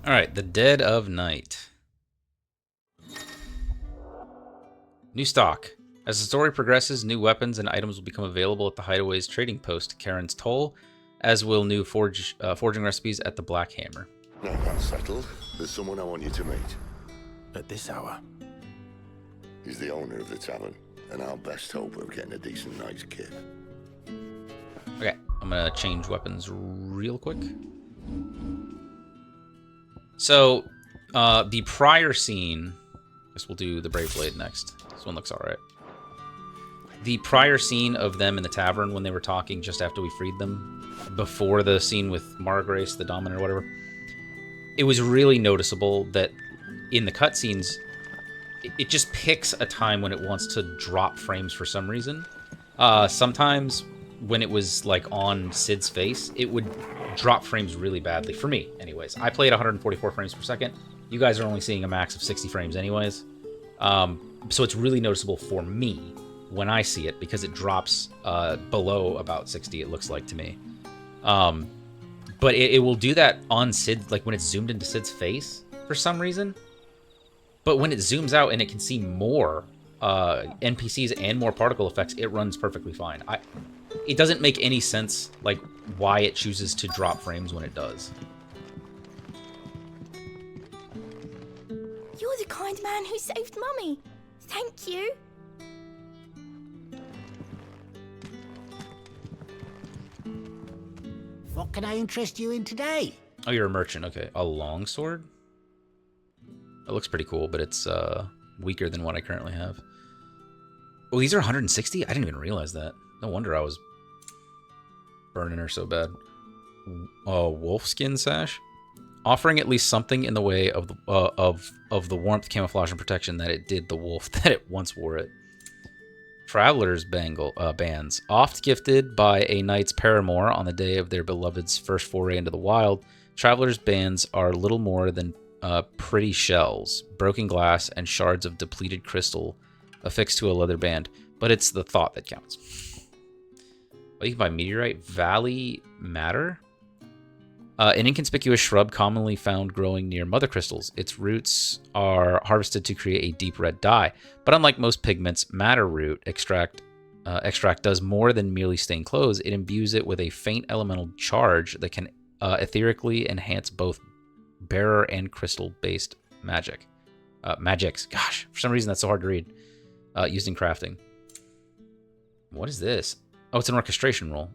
Alright, the Dead of Night. New stock. As the story progresses, new weapons and items will become available at the Hideaway's trading post, Karen's Toll, as will new forging recipes at the Black Hammer. Now that's settled. There's someone I want you to meet. At this hour? He's the owner of the tavern, and our best hope of getting a decent night's kip. Okay, I'm gonna change weapons real quick. So, the prior scene, I guess we'll do the Brave Blade next. This one looks alright. The prior scene of them in the tavern when they were talking just after we freed them, before the scene with Margrace, the Dominant or whatever, it was really noticeable that in the cutscenes, it just picks a time when it wants to drop frames for some reason. Sometimes when it was like on Sid's face, it would drop frames really badly, for me anyways. I played 144 frames per second. You guys are only seeing a max of 60 frames anyways. So it's really noticeable for me when I see it, because it drops below about 60, it looks like to me. But it will do that on Sid, like when it's zoomed into Sid's face for some reason. But when it zooms out and it can see more NPCs and more particle effects, it runs perfectly fine. It doesn't make any sense, like, why it chooses to drop frames when it does. You're the kind man who saved Mummy. Thank you. What can I interest you in today? Oh, you're a merchant. Okay. A longsword? It looks pretty cool, but it's weaker than what I currently have. Oh, these are 160? I didn't even realize that. No wonder I was burning her so bad. Wolfskin sash? Offering at least something in the way of the warmth, camouflage, and protection that it did the wolf that it once wore it. Traveler's bands. Oft gifted by a knight's paramour on the day of their beloved's first foray into the wild, traveler's bands are little more than pretty shells, broken glass, and shards of depleted crystal affixed to a leather band. But it's the thought that counts. Oh, you can buy meteorite. Valley Matter? An inconspicuous shrub commonly found growing near mother crystals. Its roots are harvested to create a deep red dye. But unlike most pigments, madder root extract does more than merely stain clothes. It imbues it with a faint elemental charge that can etherically enhance both bearer and crystal-based magics. Gosh, for some reason that's so hard to read. Used in crafting. What is this? Oh, it's an orchestration roll.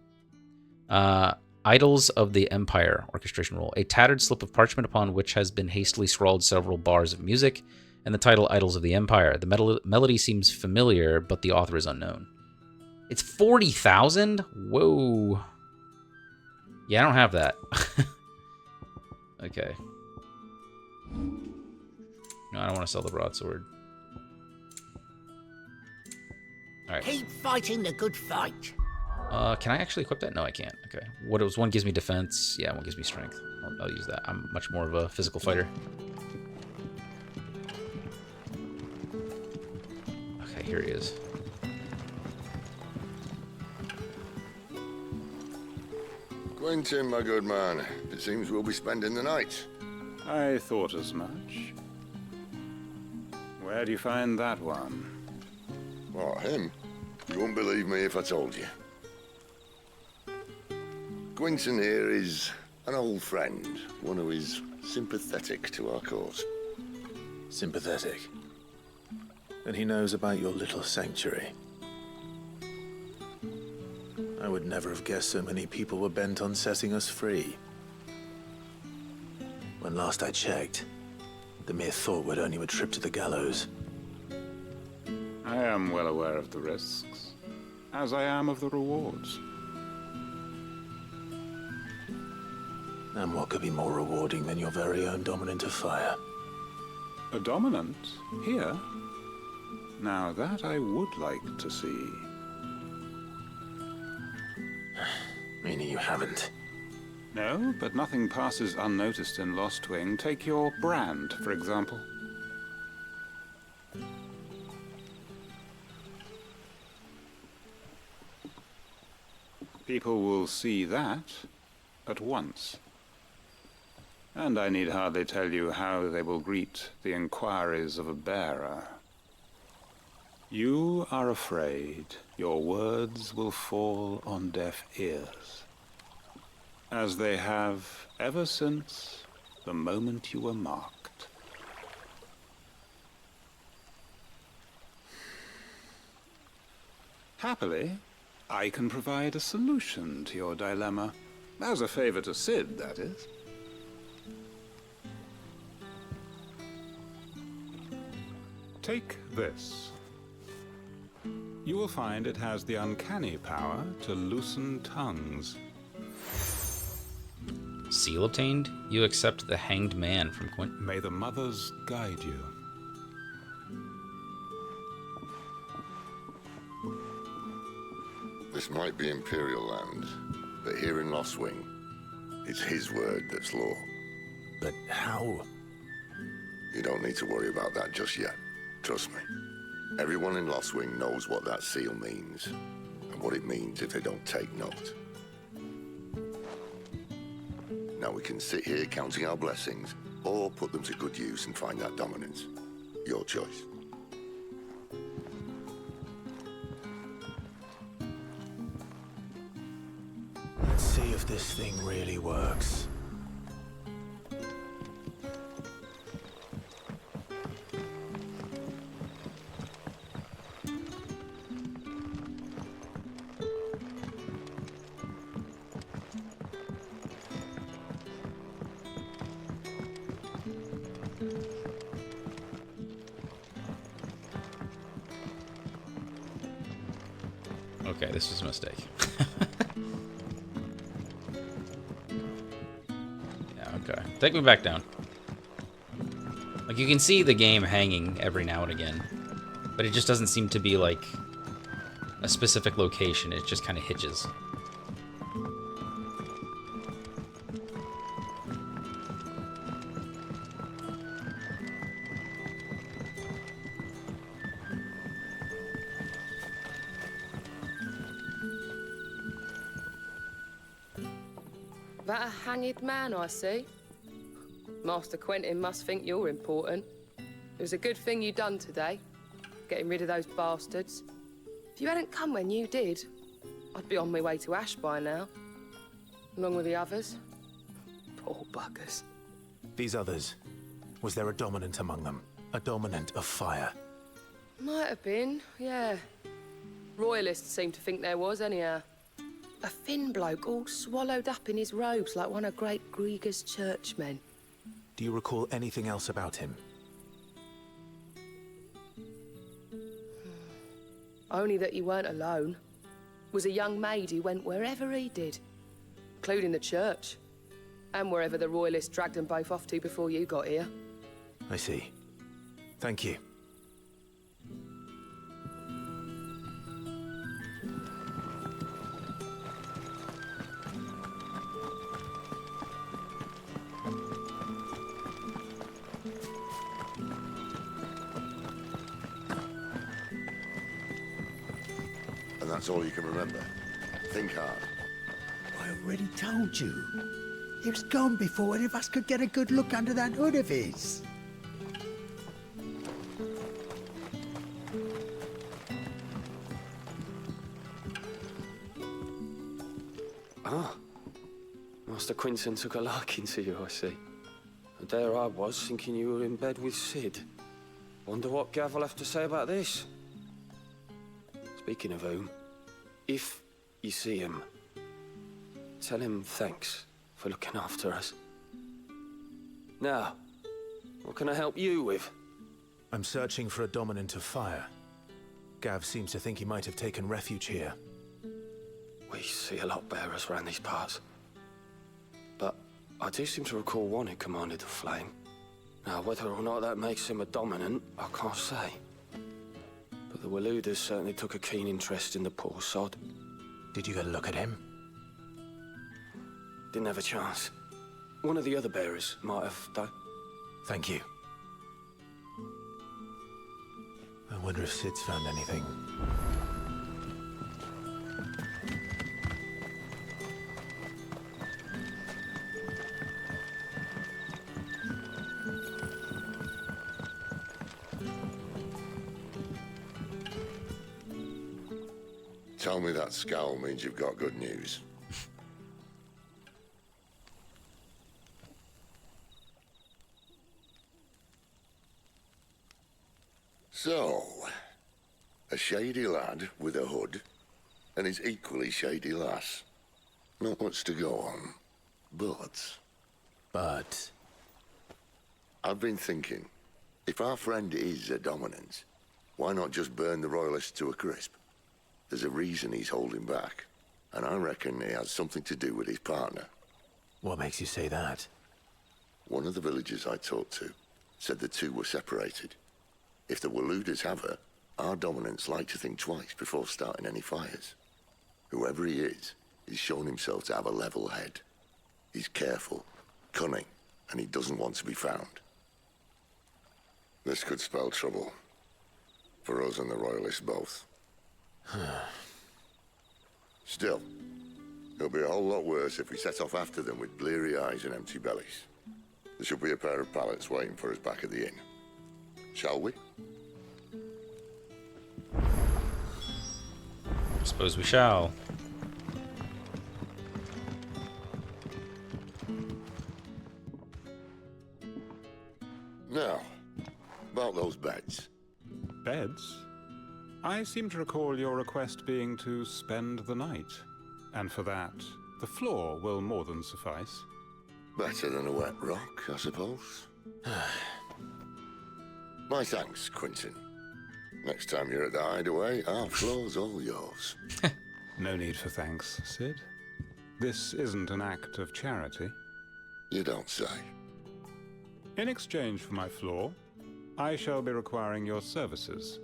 Idols of the Empire orchestration roll. A tattered slip of parchment upon which has been hastily scrawled several bars of music, and the title Idols of the Empire. The melody seems familiar, but the author is unknown. It's 40,000? Whoa. Yeah, I don't have that. Okay. No, I don't want to sell the broadsword. Alright. Keep fighting the good fight. Can I actually equip that? No, I can't. Okay. What was one gives me defense? Yeah, one gives me strength. I'll use that. I'm much more of a physical fighter. Okay, here he is. Quentin, my good man. It seems we'll be spending the night. I thought as much. Where do you find that one? What, him? You wouldn't believe me if I told you. Quentin here is an old friend, one who is sympathetic to our cause. Sympathetic. And he knows about your little sanctuary. I would never have guessed so many people were bent on setting us free. When last I checked, the mere thought would earn you a trip to the gallows. I am well aware of the risks, as I am of the rewards. And what could be more rewarding than your very own dominant of fire? A dominant? Here? Now that I would like to see. Meaning you haven't? No, but nothing passes unnoticed in Lostwing. Take your brand, for example. People will see that at once. And I need hardly tell you how they will greet the inquiries of a bearer. You are afraid your words will fall on deaf ears, as they have ever since the moment you were marked. Happily, I can provide a solution to your dilemma. As a favor to Sid, that is. Take this. You will find it has the uncanny power to loosen tongues. Seal obtained? You accept the hanged man from Quint. May the mothers guide you. This might be Imperial land, but here in Lostwing, it's his word that's law. But how? You don't need to worry about that just yet. Trust me. Everyone in Lostwing knows what that seal means, and what it means if they don't take note. Now we can sit here counting our blessings, or put them to good use and find that dominance. Your choice. Let's see if this thing really works. Okay, this was a mistake. Yeah, okay. Take me back down. Like, you can see the game hanging every now and again, but it just doesn't seem to be, like, a specific location. It just kind of hitches. That a hanged man I see? Master Quentin must think you're important. It was a good thing you done today, getting rid of those bastards. If you hadn't come when you did, I'd be on my way to Ash by now, along with the others. Poor buggers. These others, was there a dominant among them? A dominant of fire? Might have been, yeah. Royalists seem to think there was, anyhow. A thin bloke all swallowed up in his robes like one of Great Grieger's churchmen. Do you recall anything else about him? Only that he weren't alone. Was a young maid who went wherever he did, including the church, and wherever the Royalists dragged them both off to before you got here. I see. Thank you. And that's all you can remember. Think hard. I already told you. He was gone before any of us could get a good look under that hood of his. Ah. Master Quinton took a liking to you, I see. And there I was, thinking you were in bed with Sid. Wonder what Gav will have to say about this. Speaking of whom, if you see him, tell him thanks for looking after us. Now, what can I help you with? I'm searching for a dominant of fire. Gav seems to think he might have taken refuge here. We see a lot bearers around these parts. But I do seem to recall one who commanded the flame. Now, whether or not that makes him a dominant, I can't say. But the Waloeders certainly took a keen interest in the poor sod. Did you get a look at him? Didn't have a chance. One of the other bearers might have, though. Thank you. I wonder if Sid's found anything. Tell me that scowl means you've got good news. So, a shady lad with a hood and his equally shady lass. Not much to go on, but... I've been thinking, if our friend is a dominant, why not just burn the Royalists to a crisp? There's a reason he's holding back, and I reckon he has something to do with his partner. What makes you say that? One of the villagers I talked to said the two were separated. If the Waloeders have her, our dominants like to think twice before starting any fires. Whoever he is, he's shown himself to have a level head. He's careful, cunning, and he doesn't want to be found. This could spell trouble. For us and the Royalists both. Still, it'll be a whole lot worse if we set off after them with bleary eyes and empty bellies. There should be a pair of pallets waiting for us back at the inn. Shall we? I suppose we shall. Now, about those beds. Beds? I seem to recall your request being to spend the night. And for that, the floor will more than suffice. Better than a wet rock, I suppose. My thanks, Quentin. Next time you're at the hideaway, our floor's all yours. No need for thanks, Sid. This isn't an act of charity. You don't say. In exchange for my floor, I shall be requiring your services.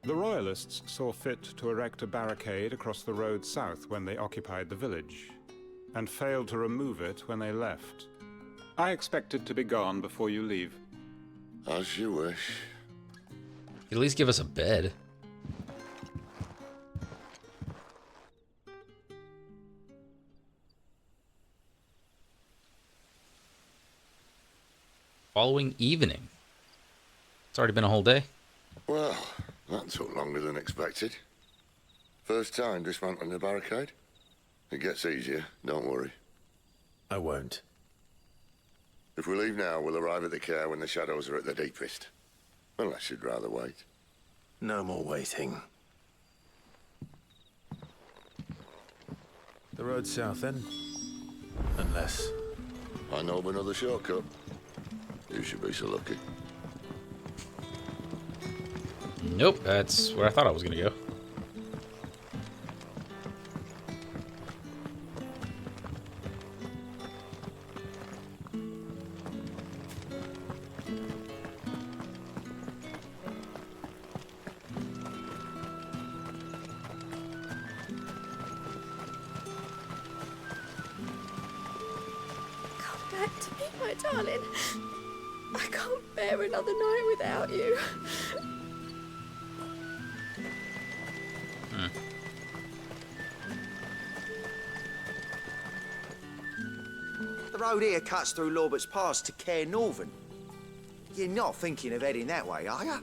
The Royalists saw fit to erect a barricade across the road south when they occupied the village, and failed to remove it when they left. I expect it to be gone before you leave. As you wish. At least give us a bed. Following evening. It's already been a whole day. Well, that took longer than expected. First time dismantling the barricade? It gets easier, don't worry. I won't. If we leave now, we'll arrive at the care when the shadows are at their deepest. Unless you'd rather wait. No more waiting. The road south, then? Unless... I know of another shortcut. You should be so lucky. Nope, that's where I thought I was gonna go. Come back to me, my darling. I can't bear another night without you. The road here cuts through Lorbert's Pass to Care Northern. You're not thinking of heading that way, are you?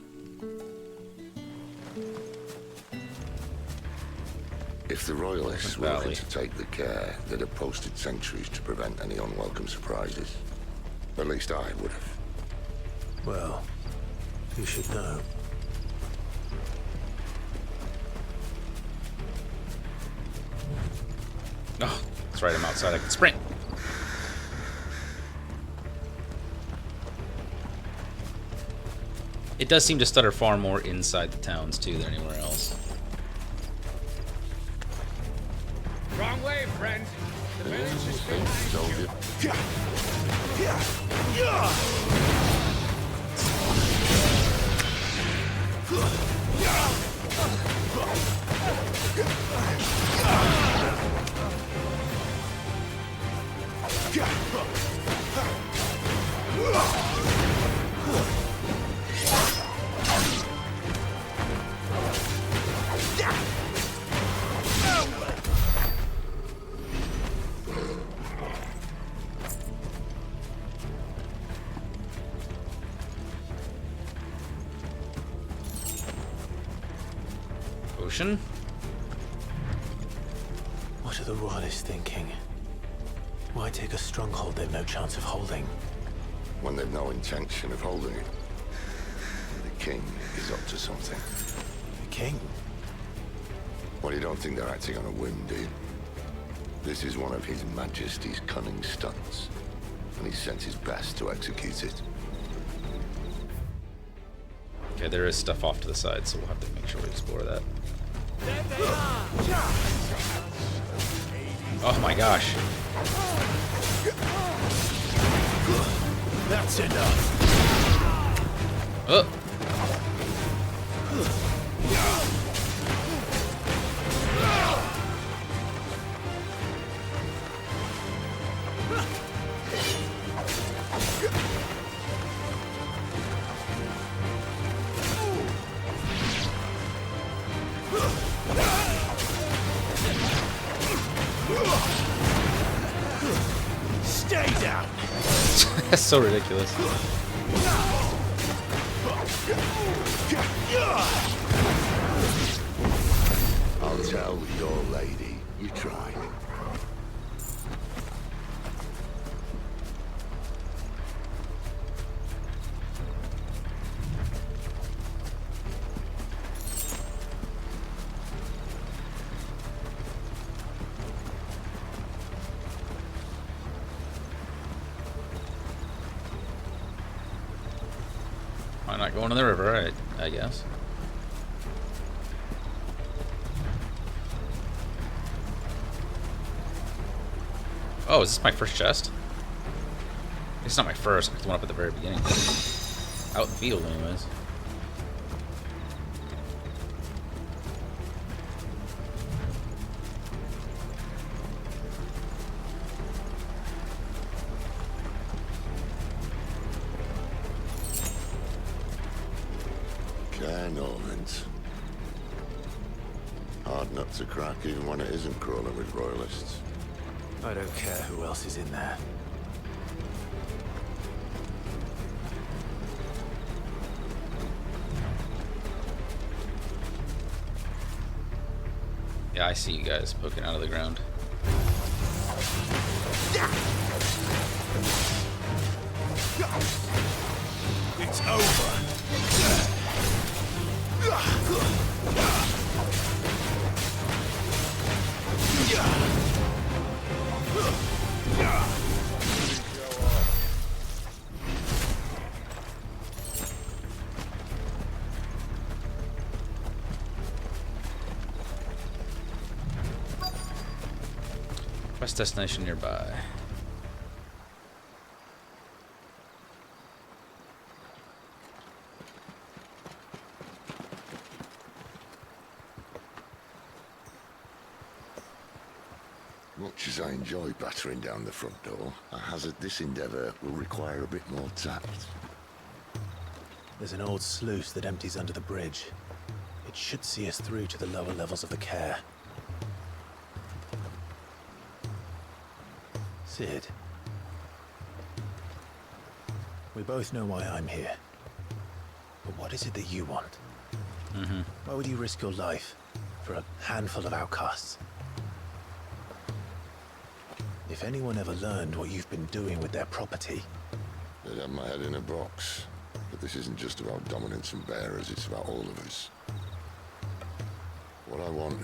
If the Royalists were looking to take the care, they'd have posted sentries to prevent any unwelcome surprises. At least I would have. Well, you should know. Oh, that's right, I'm outside, I can sprint. It does seem to stutter far more inside the towns, too, than anywhere else. Wrong way, friend. The village is behind you. Ocean? What are the royalists thinking? Why take a stronghold they've no chance of holding? When they've no intention of holding it. The king is up to something. The king? Well, you don't think they're acting on a whim, do you? This is one of His Majesty's cunning stunts, and he sent his best to execute it. Okay, there is stuff off to the side, so we'll have to make sure we explore that. Oh my gosh. That's enough. Oh. Stay down. That's so ridiculous. I'll tell your lady you tried. Why not going to the river, I guess. Oh, is this my first chest? It's not my first, it's the one up at the very beginning. Out in the field, anyways. Care Normans. Hard nut to crack even when it isn't crawling with royalists. I don't care who else is in there. Yeah, I see you guys poking out of the ground. It's over. Quest destination nearby. Much as I enjoy battering down the front door, I hazard this endeavour will require a bit more tact. There's an old sluice that empties under the bridge. It should see us through to the lower levels of the care. Sid. We both know why I'm here. But what is it that you want? Why would you risk your life for a handful of outcasts? If anyone ever learned what you've been doing with their property... They'd have my head in a box. But this isn't just about dominance and bearers, it's about all of us. What I want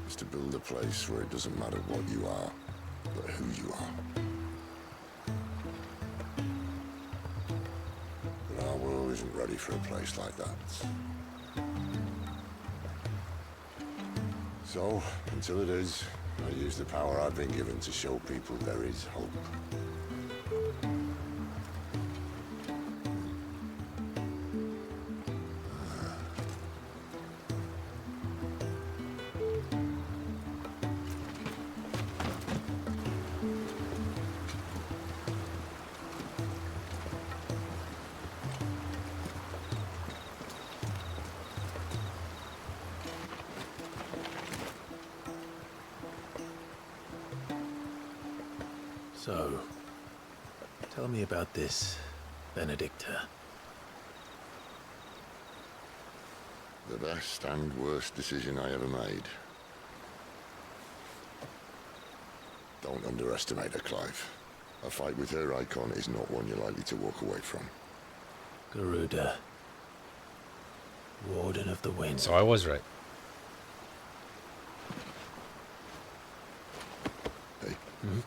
is to build a place where it doesn't matter what you are, but who you are. But our world isn't ready for a place like that. So, until it is, I use the power I've been given to show people there is hope. So, tell me about this Benedikta. The best and worst decision I ever made. Don't underestimate her, Clive. A fight with her icon is not one you're likely to walk away from. Garuda. Warden of the Wind. So I was right. Hey. Hmm?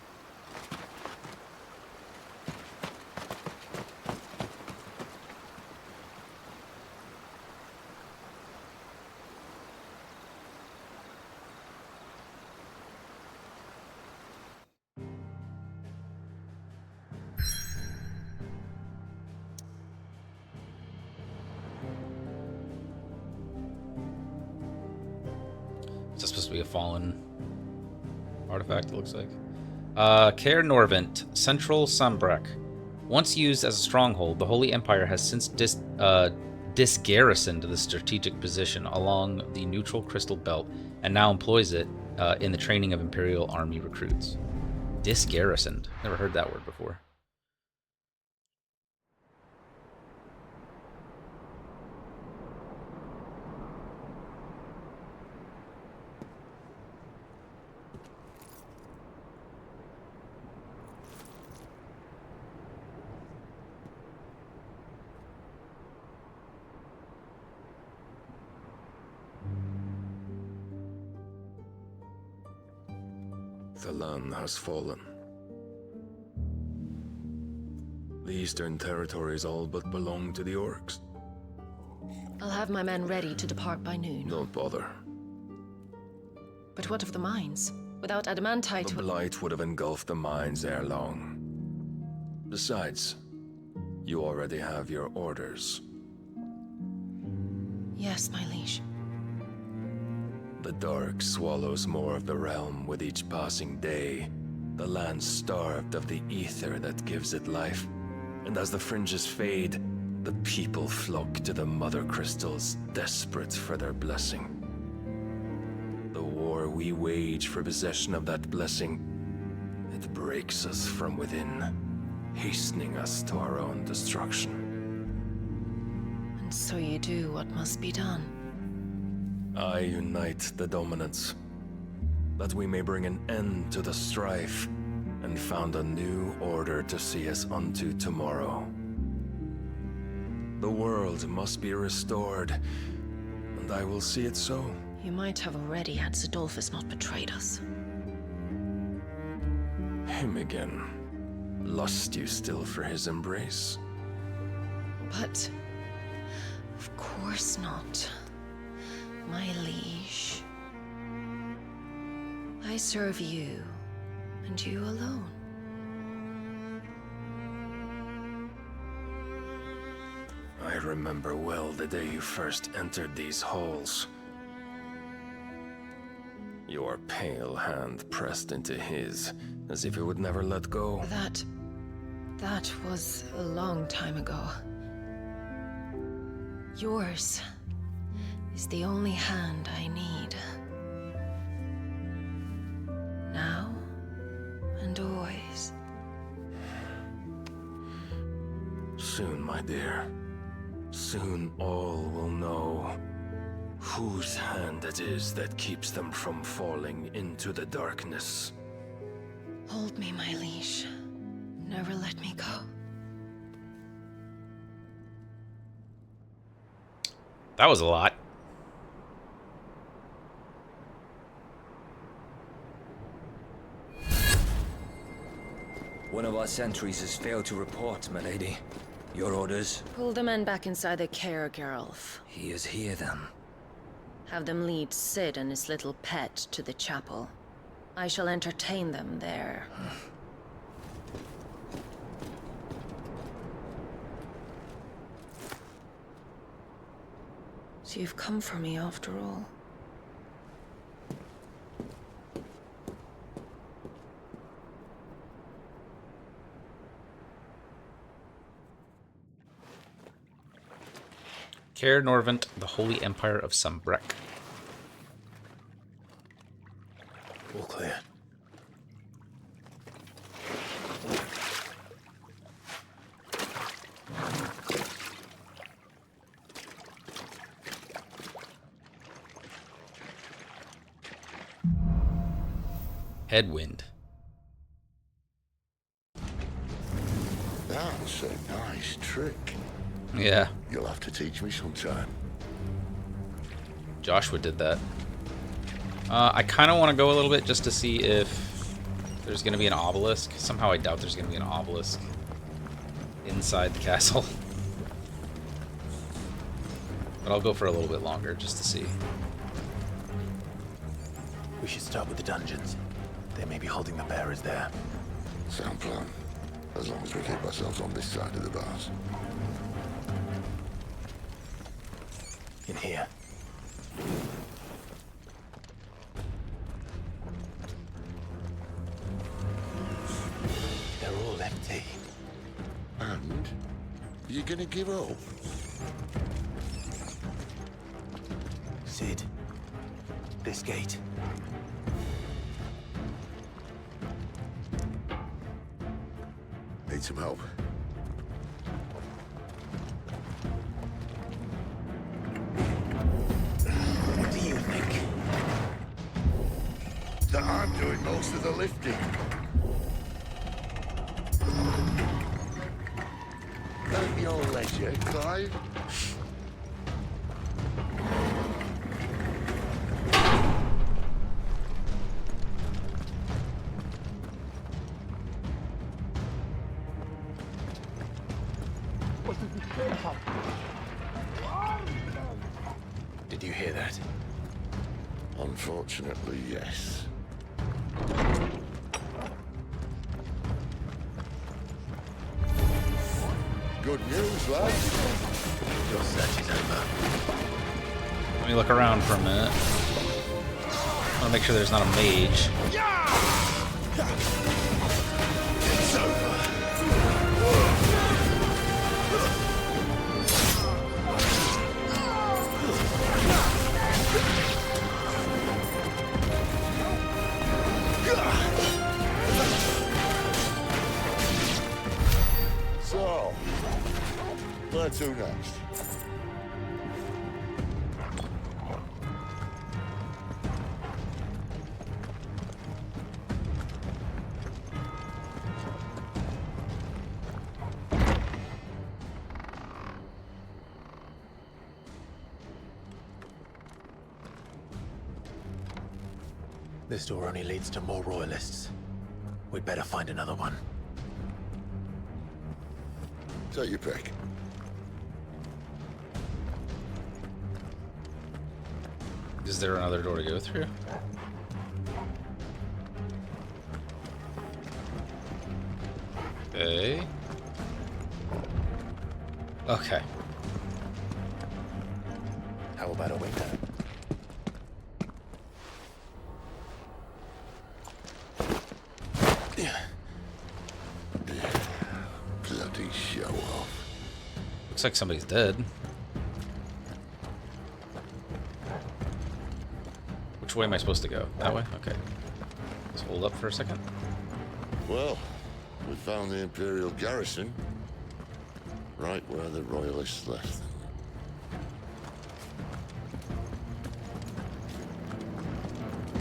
Is this supposed to be a fallen artifact, it looks like? Caer Norvent, Central Sambrek. Once used as a stronghold, the Holy Empire has since disgarrisoned the strategic position along the neutral crystal belt and now employs it in the training of Imperial Army recruits. Disgarrisoned. Never heard that word before. The land has fallen. The Eastern territories all but belong to the orcs. I'll have my men ready to depart by noon. Don't bother. But what of the mines? Without adamantite... The blight would have engulfed the mines ere long. Besides, you already have your orders. Yes, my liege. The dark swallows more of the realm with each passing day. The land starved of the ether that gives it life. And as the fringes fade, the people flock to the mother crystals, desperate for their blessing. The war we wage for possession of that blessing, it breaks us from within, hastening us to our own destruction. And so you do what must be done. I unite the dominants, that we may bring an end to the strife, and found a new order to see us unto tomorrow. The world must be restored, and I will see it so. You might have already had Zidolphus not betrayed us. Him again. Lust you still for his embrace? But... of course not. My liege. I serve you, and you alone. I remember well the day you first entered these halls. Your pale hand pressed into his, as if it would never let go. That was a long time ago. Yours is the only hand I need. Now and always. Soon, my dear. Soon all will know whose hand it is that keeps them from falling into the darkness. Hold me, my liege. Never let me go. That was a lot. One of our sentries has failed to report, my lady. Your orders? Pull the men back inside the Caer Geralf. He is here, then. Have them lead Cid and his little pet to the chapel. I shall entertain them there. So you've come for me after all. Caer Norvent, the Holy Empire of Sambrek. All clear. Headwind. That's a nice trick. Yeah. You'll have to teach me sometime. Joshua did that. I kind of want to go a little bit just to see if there's going to be an obelisk. Somehow I doubt there's going to be an obelisk inside the castle. But I'll go for a little bit longer just to see. We should start with the dungeons. They may be holding the bearers there. Sound plan. As long as we keep ourselves on this side of the bars. In here. They're all empty. And? You gonna give up? Sid. This gate. Need some help. What do you think? That I'm doing most of the lifting. At your leisure, Clive. Did you hear that? Unfortunately, yes. Good news, lads. Your search is over. Let me look around for a minute. I want to make sure there's not a mage. It's over. So, where to next? This door only leads to more royalists. We'd better find another one. Take your pick. Is there another door to go through? Okay. Okay. How about a window? Bloody show off. Looks like somebody's dead. Which way am I supposed to go? That way? Okay. Let's hold up for a second. Well, we found the Imperial garrison. Right where the Royalists left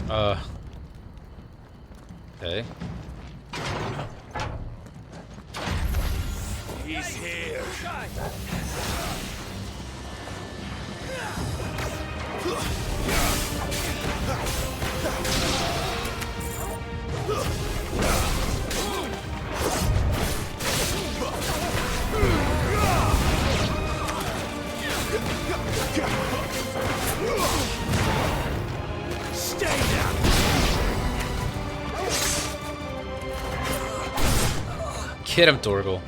them. Okay. He's here. Stay down. Get him, Torgal.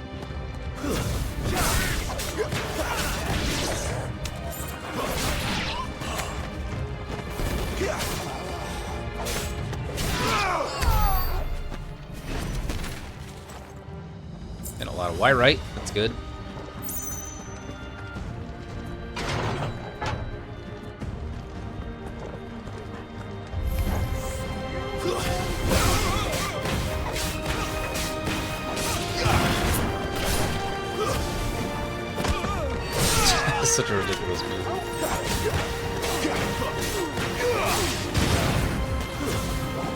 And a lot of Wyrite. That's good. Such a ridiculous move.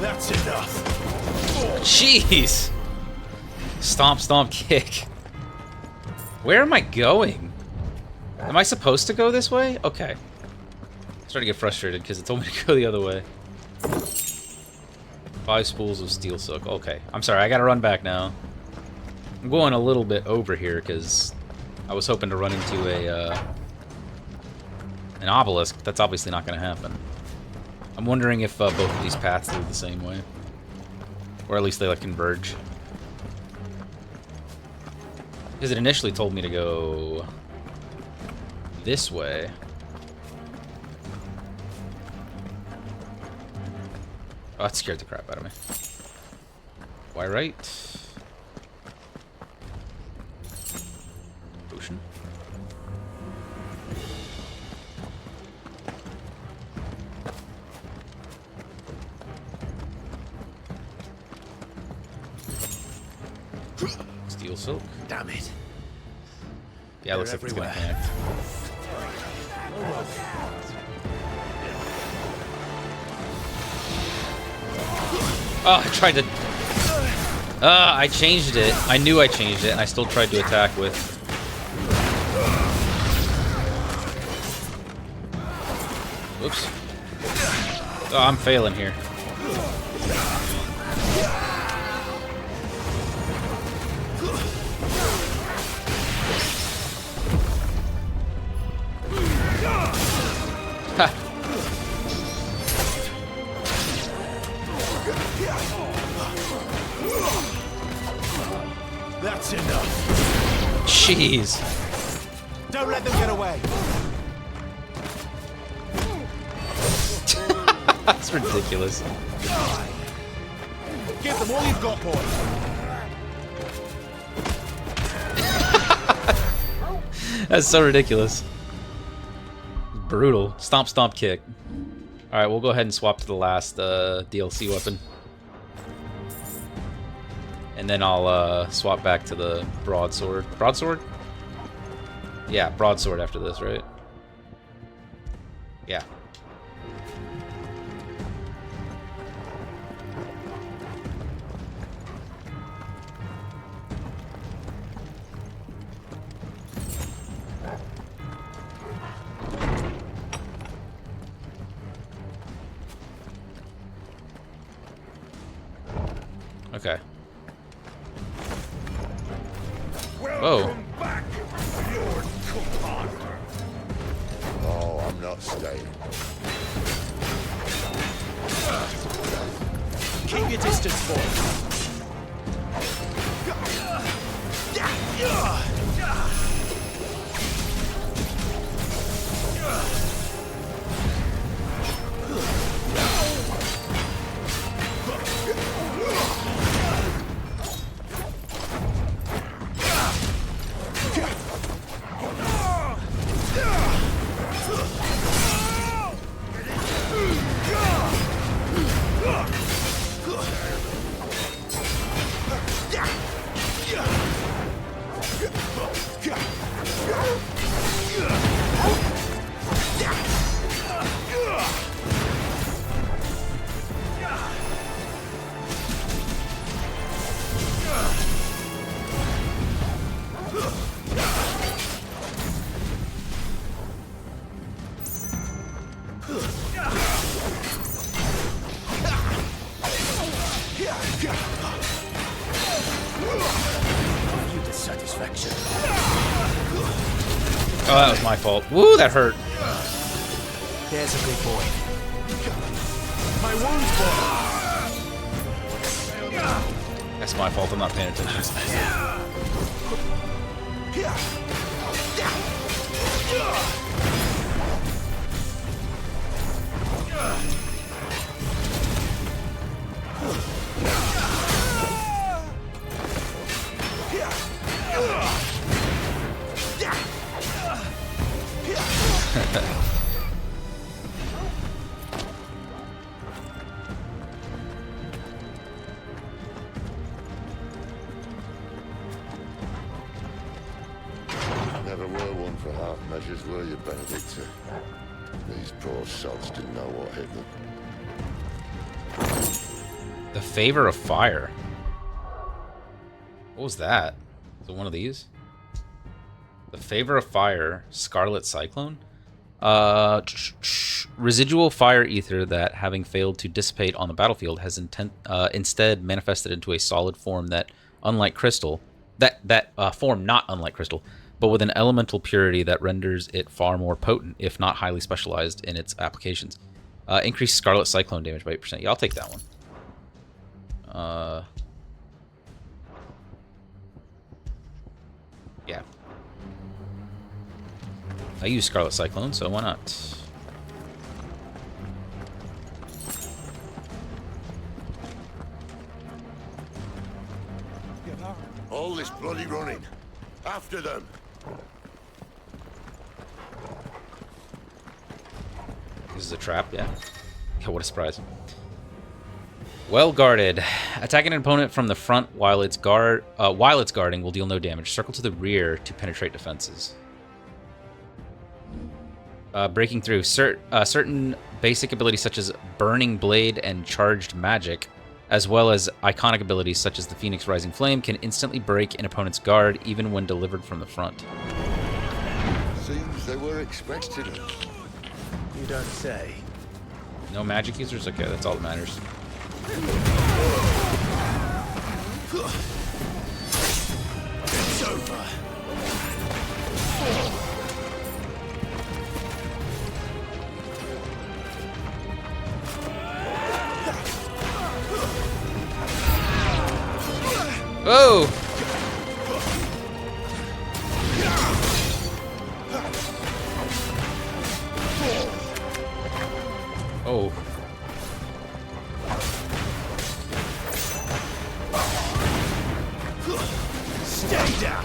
That's enough. Jeez! Stomp, stomp, kick. Where am I going? Am I supposed to go this way? Okay. I'm starting to get frustrated because it told me to go the other way. 5 spools of steel silk. Okay. I'm sorry, I gotta run back now. I'm going a little bit over here because I was hoping to run into an obelisk. That's obviously not going to happen. I'm wondering if both of these paths lead the same way. Or at least they like converge. Because it initially told me to go this way. Oh, that scared the crap out of me. Why right? Ocean. Steel silk. Damn it. Yeah, it looks like it's gonna connect. Oh, I tried to... I changed it. I knew I changed it, and I still tried to attack with... Oops. Oh, I'm failing here. Ha! That's enough. Jeez. Don't let them get away. That's ridiculous. Give them all you've got, boy. That's so ridiculous. Brutal. Stomp, stomp, kick. Alright, we'll go ahead and swap to the last DLC weapon. And then I'll swap back to the broadsword. Broadsword? Yeah, broadsword after this, right? Yeah. Okay. Whoa. Back, Lord Commander. Oh, I'm not staying. Keep your distance, boy. Oh, that was my fault. Woo, that hurt. There's a big boy. My wounds, boy. That's my fault. I'm not paying attention. Never were one for half measures, were you, Benedikta? These poor sods didn't know what hit them. The Favor of Fire. What was that? Is it one of these? The Favor of Fire, Scarlet Cyclone. Residual fire ether that, having failed to dissipate on the battlefield, has instead manifested into a solid form that, unlike crystal, form not unlike crystal, but with an elemental purity that renders it far more potent, if not highly specialized in its applications. Increased Scarlet Cyclone damage by 8%. Yeah, I'll take that one. Yeah. I use Scarlet Cyclone, so why not? All this bloody running. After them. This is a trap, yeah. Yeah, what a surprise. Well guarded. Attacking an opponent from the front while it's guarding will deal no damage. Circle to the rear to penetrate defenses. Breaking through. Certain basic abilities such as Burning Blade and Charged Magic, as well as iconic abilities such as the Phoenix Rising Flame, can instantly break an opponent's guard even when delivered from the front. Seems they were expecting us. You don't say. No magic users? Okay, that's all that matters. It's over. Oh! Oh. Stay down.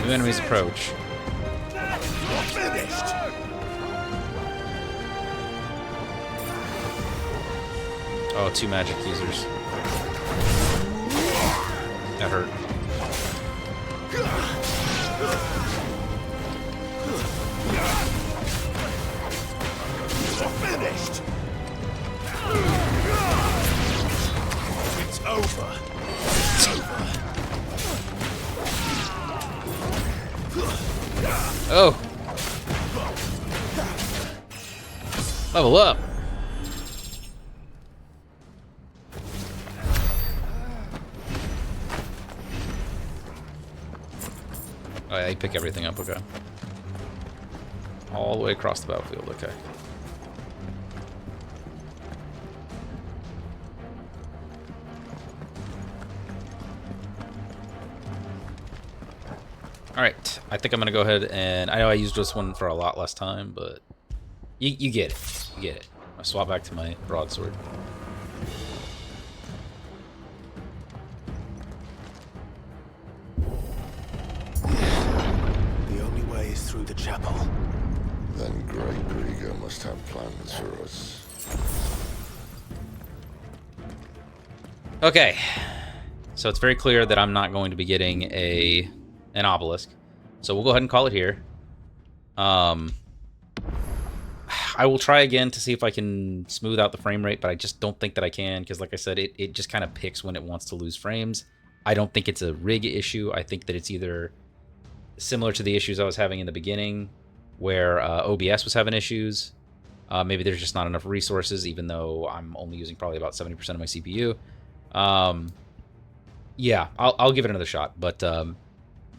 New enemies approach. Finished. Oh, 2 magic users. That hurt. Finished. It's over. Oh! Level up! Oh yeah, you pick everything up, okay. All the way across the battlefield, okay. Alright, I think I'm gonna go ahead and... I know I used this one for a lot less time, but... You get it. You get it. I'll swap back to my broadsword. The only way is through the chapel. Then Great Grieger must have plans for us. Okay. So it's very clear that I'm not going to be getting an obelisk. So we'll go ahead and call it here. I will try again to see if I can smooth out the frame rate, but I just don't think that I can, because like I said, it just kind of picks when it wants to lose frames. I don't think it's a rig issue. I think that it's either similar to the issues I was having in the beginning, where OBS was having issues. Maybe there's just not enough resources, even though I'm only using probably about 70% of my CPU. Yeah, I'll give it another shot. But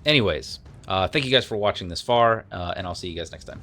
anyways, thank you guys for watching this far, and I'll see you guys next time.